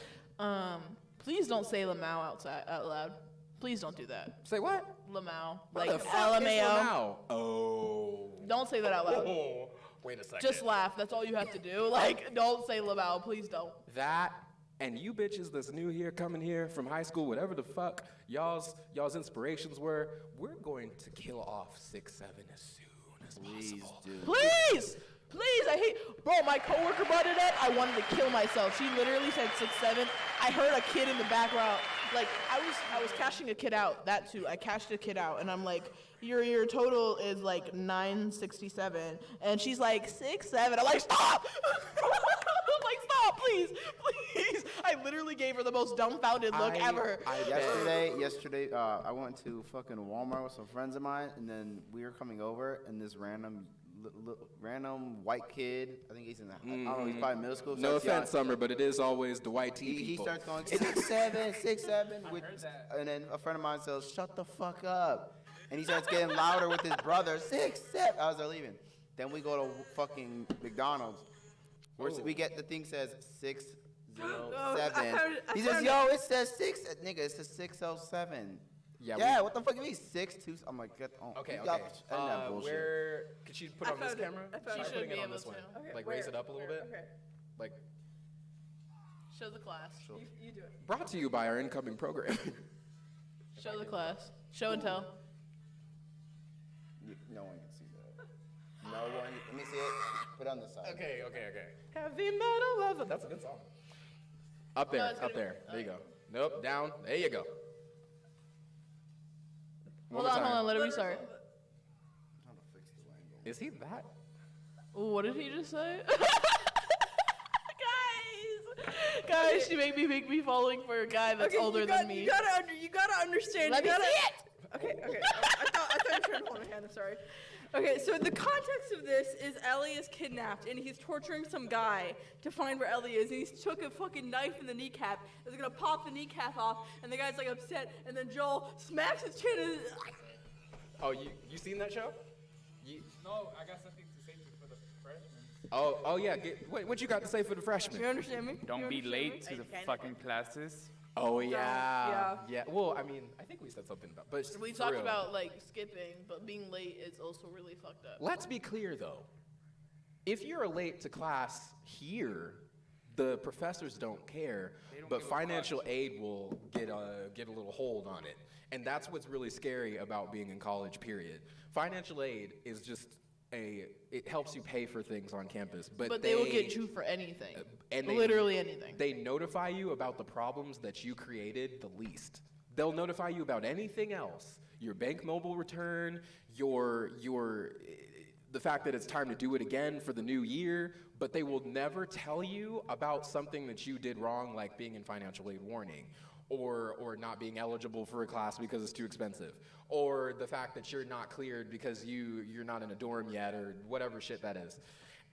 please don't say Lamau out loud. Please don't do that. Say what? Lamau, What like the fuck is LMAO. Lamau? Oh. Don't say that out loud. Oh. Wait a second. Just laugh. That's all you have to do. Like, don't say Lamau. Please don't. That and you bitches that's new here, coming here from high school, whatever the fuck y'all's inspirations were, we're going to kill off 6'7" as soon as Please possible. do. Please! Please, I hate, bro, my coworker brought it up. I wanted to kill myself. She literally said 6'7". I heard a kid in the background. Like, I was cashing a kid out, that too. I cashed a kid out, and I'm like, your total is like 967. And she's like, 6'7". I'm like, stop! I'm like, stop, please, please. literally gave her the most dumbfounded look ever. Yesterday, I went to fucking Walmart with some friends of mine, and then we were coming over, and this random white kid, I think he's in I don't know, he's probably middle school. No offense, Summer, but it is always the white tea He people. starts going 6'7", 6'7", and then a friend of mine says, "Shut the fuck up," and he starts getting louder with his brother, 6'7". As they're leaving, then we go to fucking McDonald's. We get the thing says 607. He says, "Yo, it says 6, nigga. It says 607." Yeah, what the fuck you mean 6'2"? I'm like, get on. Okay. End that bullshit. Where could she put I on this found it. camera? I found She it. should Putting be it on able this one. to. Okay, Like where? raise it up a little bit. Okay. Like Show the class. You do it. brought to you by our incoming program. Show the class. Show and tell. No one can see that. No one. Let me see it. Put it on the side. Okay. Heavy metal lover. That's a good song. Up there, it's gonna up there. There you go. Nope, down. There you go. One Hold more on, time. let it restart. How to fix the angle. Is he that? What did he just say? Guys, she make me following for a guy that's older than me. You gotta understand. Let me see it. Okay. I thought you were trying to hold my hand. I'm sorry. Okay, so the context of this is Ellie is kidnapped and he's torturing some guy to find where Ellie is. And he took a fucking knife in the kneecap. He's gonna pop the kneecap off, and the guy's like upset. And then Joel smacks his chin. And Oh, you seen that show? No, I got something to say for the freshmen. Oh yeah. What you got to say for the freshmen? you understand me? Don't You be understand late me? to the fucking classes. Oh yeah. Yeah. Well, I mean, I think we said something about, but We for talked real. about like skipping, but being late is also really fucked up. Let's be clear though. If you're late to class here, the professors don't care, but financial aid will get a little hold on it. And that's what's really scary about being in college, period. Financial aid is just it helps you pay for things on campus, But they will get you for anything. Literally anything. They notify you about the problems that you created the least. They'll notify you about anything else. Your bank mobile return, the fact that it's time to do it again for the new year, but they will never tell you about something that you did wrong, like being in financial aid warning, or not being eligible for a class because it's too expensive, or the fact that you're not cleared because you're not in a dorm yet, or whatever shit that is.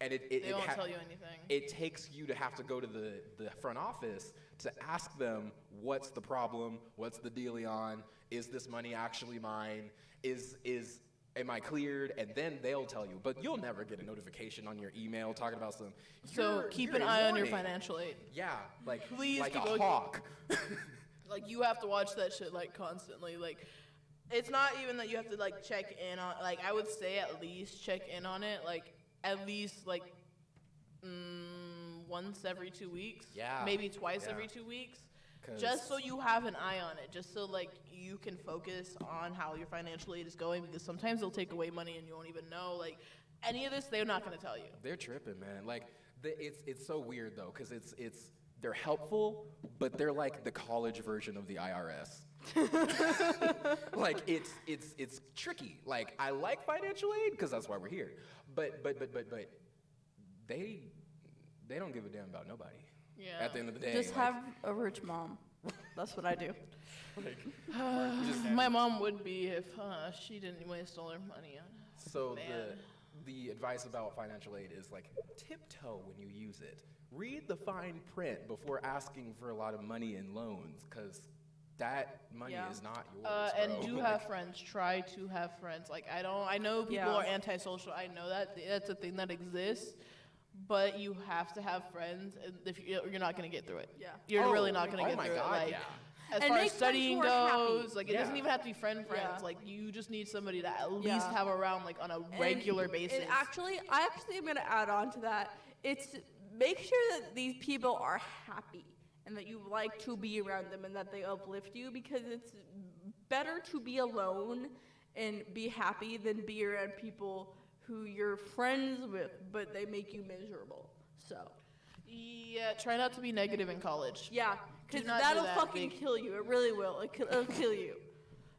And They won't tell you anything. It takes you to have to go to the front office to ask them, what's the problem? What's the dealio? Is this money actually mine? Am I cleared? And then they'll tell you. But you'll never get a notification on your email talking about some. So keep an eye on your financial aid. Yeah, like Please like keep a looking. hawk. Like you have to watch that shit like constantly. Like it's not even that you have to like check in on. Like I would say at least check in on it. Like at least like once every 2 weeks. Yeah. Maybe twice Yeah. every 2 weeks. 'Cause- Just so you have an eye on it, just so like you can focus on how your financial aid is going, because sometimes they'll take away money and you won't even know. Like any of this, they're not gonna tell you. They're tripping, man. Like it's so weird though, because they're helpful, but they're like the college version of the IRS. Like it's tricky. Like I like financial aid because that's why we're here, but they don't give a damn about nobody. Yeah. At the end of the day, Just like, have a rich mom. That's what I do. My mom would be if she didn't waste all her money on. So Man. the advice about financial aid is like tiptoe when you use it. Read the fine print before asking for a lot of money in loans, because that money Yeah. is not yours. And bro. do have friends. Try to have friends. Like I know people Yeah. are antisocial. I know that's a thing that exists. But you have to have friends, and if you're not gonna get through it. Yeah. You're really not gonna oh get my through God, it. Like, yeah. as And far make as friends studying who are happy. goes, like it doesn't Yeah. even have to be friends. Yeah. Like you just need somebody to at least Yeah. have around like on a regular basis. And I actually am gonna add on to that. It's make sure that these people are happy and that you like to be around them and that they uplift you, because it's better to be alone and be happy than be around people who you're friends with but they make you miserable. So Yeah, try not to be negative in college. yeah, Do because not do that'll that. fucking kill you. It really will. It'll kill you.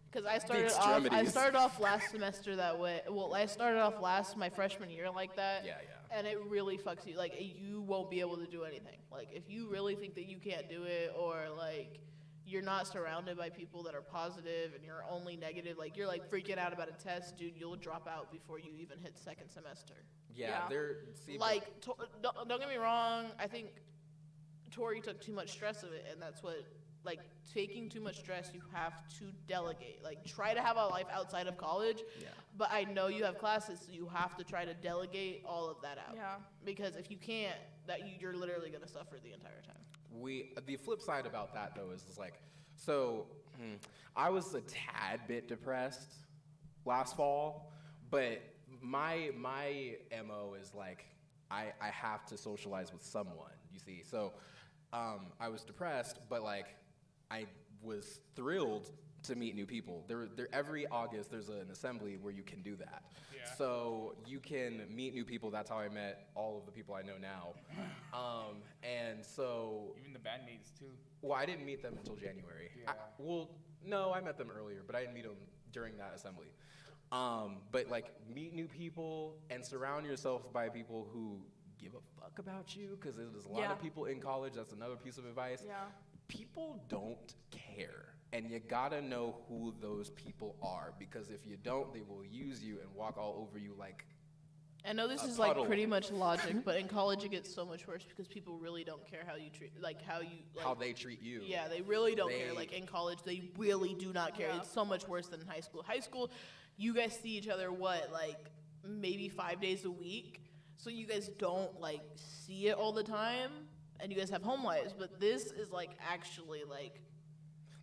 Because I started extremities. off last semester that way. Well, I started off my freshman year like that. Yeah, yeah. And it really fucks you. Like, you won't be able to do anything. Like, if you really think that you can't do it, or like you're not surrounded by people that are positive and you're only negative, like you're like freaking out about a test, dude, you'll drop out before you even hit second semester. Yeah, Yeah. Like, don't get me wrong, I think Tori took too much stress of it, and that's what, like, taking too much stress, you have to delegate. Like, try to have a life outside of college, but I know you have classes, so you have to try to delegate all of that out. Yeah. Because if you can't, you're literally going to suffer the entire time. The flip side about that though is like, so I was a tad bit depressed last fall, but my MO is like, I have to socialize with someone, you see. So I was depressed, but like I was thrilled to meet new people. Every August there's an assembly where you can do that. Yeah. So you can meet new people. That's how I met all of the people I know now. And so Even the bandmates too. well, I didn't meet them until January. Yeah. No, I met them earlier, but I didn't meet them during that assembly. But like, meet new people and surround yourself by people who give a fuck about you, because there's a lot Yeah. of people in college. That's another piece of advice. Yeah. People don't care, and you gotta know who those people are, because if you don't, they will use you and walk all over you like. I know this A is like puddle. pretty much logic, but in college it gets so much worse because people really don't care how you treat, like how you, like, How they treat you. yeah, they really don't care. They- Like in college, they really do not care. Yeah. It's so much worse than in high school. High school, you guys see each other like maybe 5 days a week, so you guys don't like see it all the time, and you guys have home lives. But this is like actually like.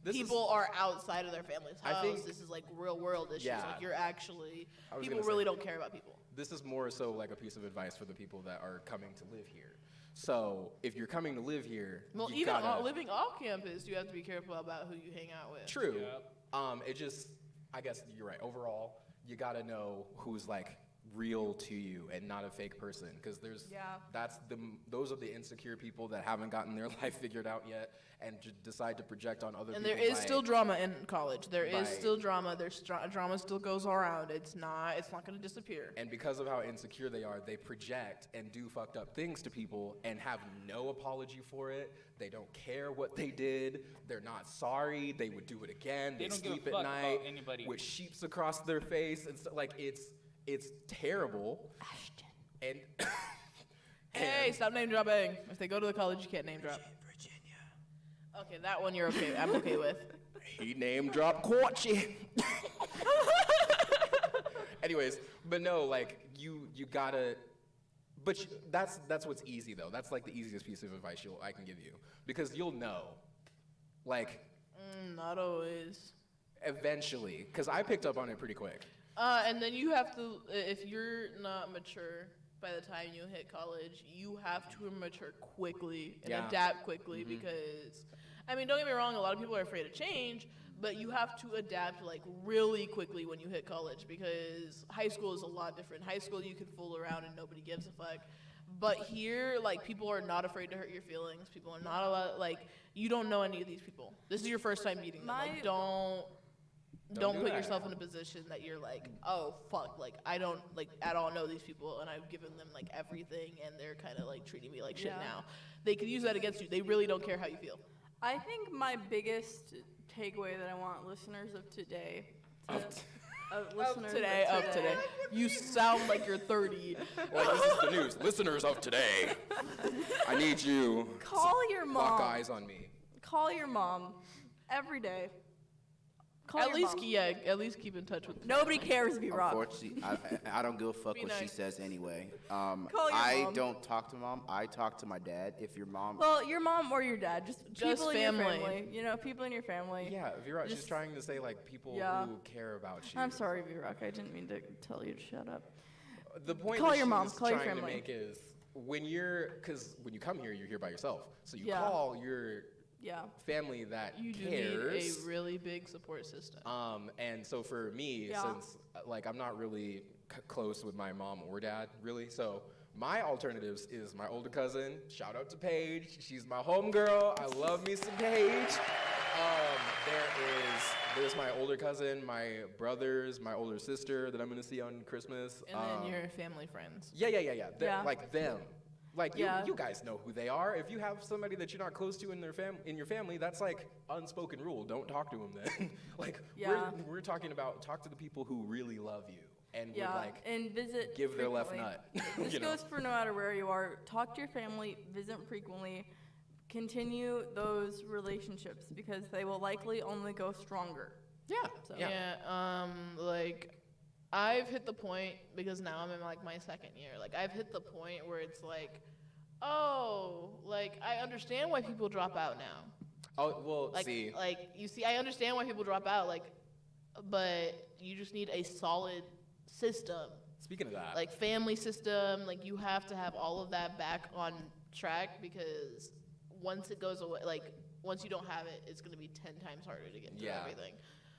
This is- People are outside of their family's I house. think- This is like real world issues. Yeah. Like you're actually I was people gonna really say- don't care about people. This is more so like a piece of advice for the people that are coming to live here. So if you're coming to live here, Well, you even gotta, living off campus, you have to be careful about who you hang out with. True. Yep. It just, I guess you're right. Overall, you gotta know who's like real to you and not a fake person, because Yeah. those are the insecure people that haven't gotten their life figured out yet and decide to project on other And people. there is by- still drama in college. There is by- still drama. There's drama still goes around. It's not going to disappear. And because of how insecure they are, they project and do fucked up things to people and have no apology for it. They don't care what they did. They're not sorry. They would do it again. They They don't give a sleep at fuck night about anybody. with sheeps across their face and like it's terrible. Ashton. And Hey, stop name dropping. If they go to the college, you can't name drop. Virginia. Okay, that one you're okay. I'm okay with. He name dropped Corchi. Anyways, but no, like you gotta. But that's what's easy though. That's like the easiest piece of advice I can give you, because you'll know, like Not always. eventually, because I picked up on it pretty quick. And then you have to, if you're not mature by the time you hit college, you have to mature quickly and Yeah. adapt quickly because, I mean, don't get me wrong, a lot of people are afraid of change, but you have to adapt like really quickly when you hit college because high school is a lot different. High school, you can fool around and nobody gives a fuck. But here, like, people are not afraid to hurt your feelings. People are not allowed, like, you don't know any of these people. This is your first time meeting them. Like, don't do put that. yourself in a position that you're like, oh fuck, like I don't like at all know these people and I've given them like everything and they're kind of like treating me like shit Yeah. now. They could use that against you. They really don't care how you feel. I think my biggest takeaway that I want listeners of today, listeners Of today. You sound like you're 30. Like, this is the news. Listeners of today, I need you Call your lock mom. eyes on me. Call your mom every day. Call At your least, mom. yeah, at least keep in touch with. Nobody cares if you rock. Unfortunately, I don't give a fuck Be what she nice. says anyway. Call your I mom. don't talk to mom. I talk to my dad. If your mom, Well, your mom or your dad, just people in your family. family. You know, people in your family. Yeah, Vera, she's Just- trying to say like people Yeah. who care about you. I'm sorry, V-Rock. I didn't mean to tell you to shut up. The point Call that your mom, she's call your trying to family. make is when you come here, you're here by yourself. So you Yeah. call your Yeah. family that You do cares. need a really big support system. And so for me, Yeah. since like I'm not really close with my mom or dad, really, so my alternatives is my older cousin. Shout out to Paige. She's my homegirl. I love me some Paige. There's my older cousin, my brothers, my older sister that I'm gonna see on Christmas. And then your family friends. Yeah. They're, Yeah. like them. Like Yeah. you guys know who they are. If you have somebody that you're not close to in your family, that's like unspoken rule. Don't talk to them then. Like Yeah. we're talking about talk to the people who really love you and would Yeah, like and visit give their left frequently. nut. This you know? goes for no matter where you are. Talk to your family, visit frequently, continue those relationships because they will likely only go stronger. Yeah. So- Yeah, like, I've hit the point, because now I'm in, like, my second year, like, I've hit the point where it's like, oh, like, I understand why people drop out now. Oh well, Like, see. you see, I understand why people drop out, like, but you just need a solid system. Speaking of that, Like, family system, like, you have to have all of that back on track, because once it goes away, like, once you don't have it, it's going to be 10 times harder to get through Yeah. everything.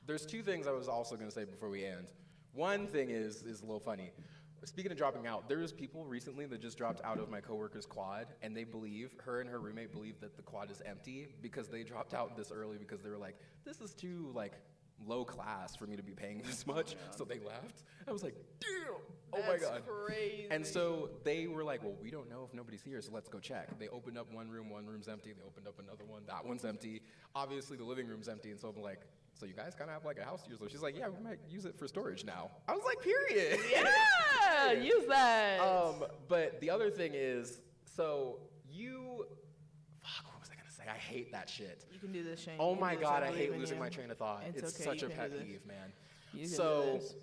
there's two things I was also gonna say before we end. One thing is a little funny. Speaking of dropping out, there's people recently that just dropped out of my coworker's quad, and her and her roommate believe that the quad is empty because they dropped out this early because they were like, this is too like low class for me to be paying this much, so they left. I was like, damn, oh my god. That's crazy. And so they were like, well, we don't know if nobody's here, so let's go check. They opened up one room's empty. They opened up another one, that one's empty. Obviously, the living room's empty, and so I'm like, so you guys kind of have like a house to use? She's like, yeah, we might use it for storage now. I was like, period. Yeah, use that. But the other thing is, so what was I gonna say? I hate that shit. You can do this, Shane. Oh You can my do this. god, I believe hate in losing you. my train of thought. It's okay, such you a can pet do this. peeve, man. You can do So, this.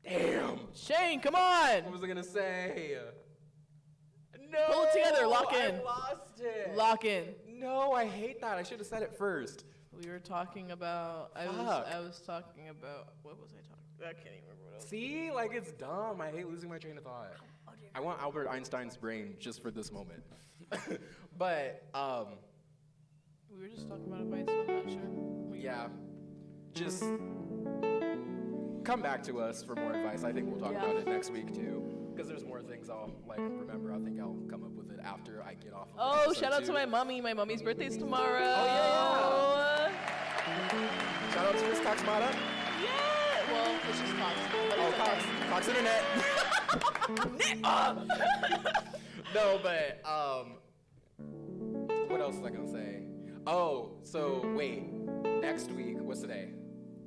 damn. Shane, come on. What was I gonna say? No. Pull it together, lock in. I lost it. Lock in. No, I hate that. I should have said it first. We were talking about. I Fuck. was talking about. What was I talking? I can't even remember what I was. See, like it's dumb. I hate losing my train of thought. I want Albert Einstein's brain just for this moment. But We were just talking about advice. So I'm not sure. yeah, just come back to us for more advice. I think we'll talk Yeah. about it next week too, because there's more things I'll like remember. I think I'll come up with it after I get off. Of Oh, episode shout out to 2. my mommy. My mommy's birthday's tomorrow. Oh, Shout out to Miss Cox Mata. Yeah. Well, it's just Cox. But Oh, it's Cox, okay. Cox Internet. No, but what else was I gonna say? Oh, so wait, next week, what's today?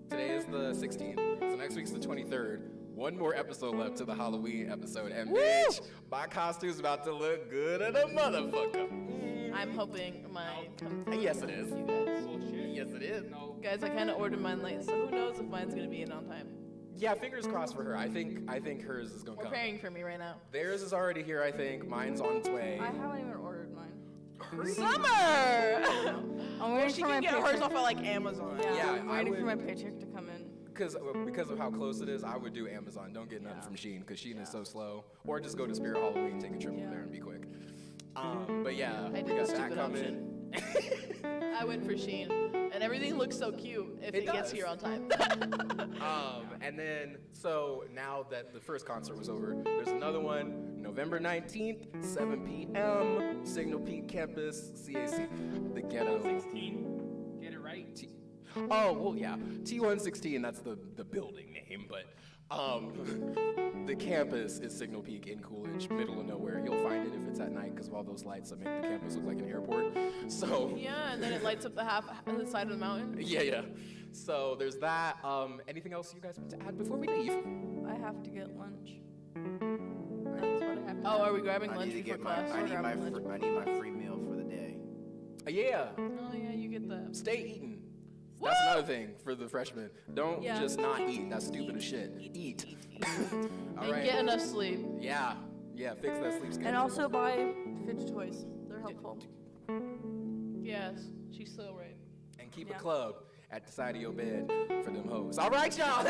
Today is the 16th, so next week's the 23rd. One more episode left to the Halloween episode, and bitch, my costume's about to look good as a motherfucker. I'm hoping mine comes through. Yes, it is. You guys. Bullshit. Yes, it is. No. Guys, I kind of ordered mine late, so who knows if mine's gonna be in on time. Yeah, fingers crossed for her. I think hers is gonna come. Preparing for me right now. Theirs is already here. I think mine's on its way. I haven't even ordered mine. Summer. I'm waiting She for my can get paycheck. hers off at like Amazon. Yeah, I'm I waiting for my would- paycheck to come in. Because of how close it is, I would do Amazon. Don't get nothing from Shein because Shein is so slow. Or just go to Spirit Halloween, take a trip over there, and be quick. But yeah, I we did got the that stupid coming. I went for Shein, and everything looks so cute if It it gets does. here on time. And then, so now that the first concert was over, there's another one, November 19th, 7 p.m., Signal Peak Campus, CAC, the ghetto. 16. Get it right. Oh, well, yeah, T116, that's the building name, but the campus is Signal Peak in Coolidge, middle of nowhere. You'll find it if it's at night because of all those lights that make the campus look like an airport. So, Yeah, and then it lights up the side of the mountain. yeah. So there's that. Anything else you guys want to add before we leave? I have to get lunch. That's what I have to Oh, do. are we grabbing I lunch need to before get my class? I We're need my grabbing lunch. I need my free meal for the day. Yeah, Oh yeah, you get that. stay eating. That's another thing for the freshmen. Don't Yeah. just not eat. That's stupid as shit. Eat. All And right. get enough sleep. Yeah, fix that sleep schedule. And also buy fidget toys. They're helpful. Yes, she's so right. And keep a Yeah. club at the side of your bed for them hoes. All right, y'all.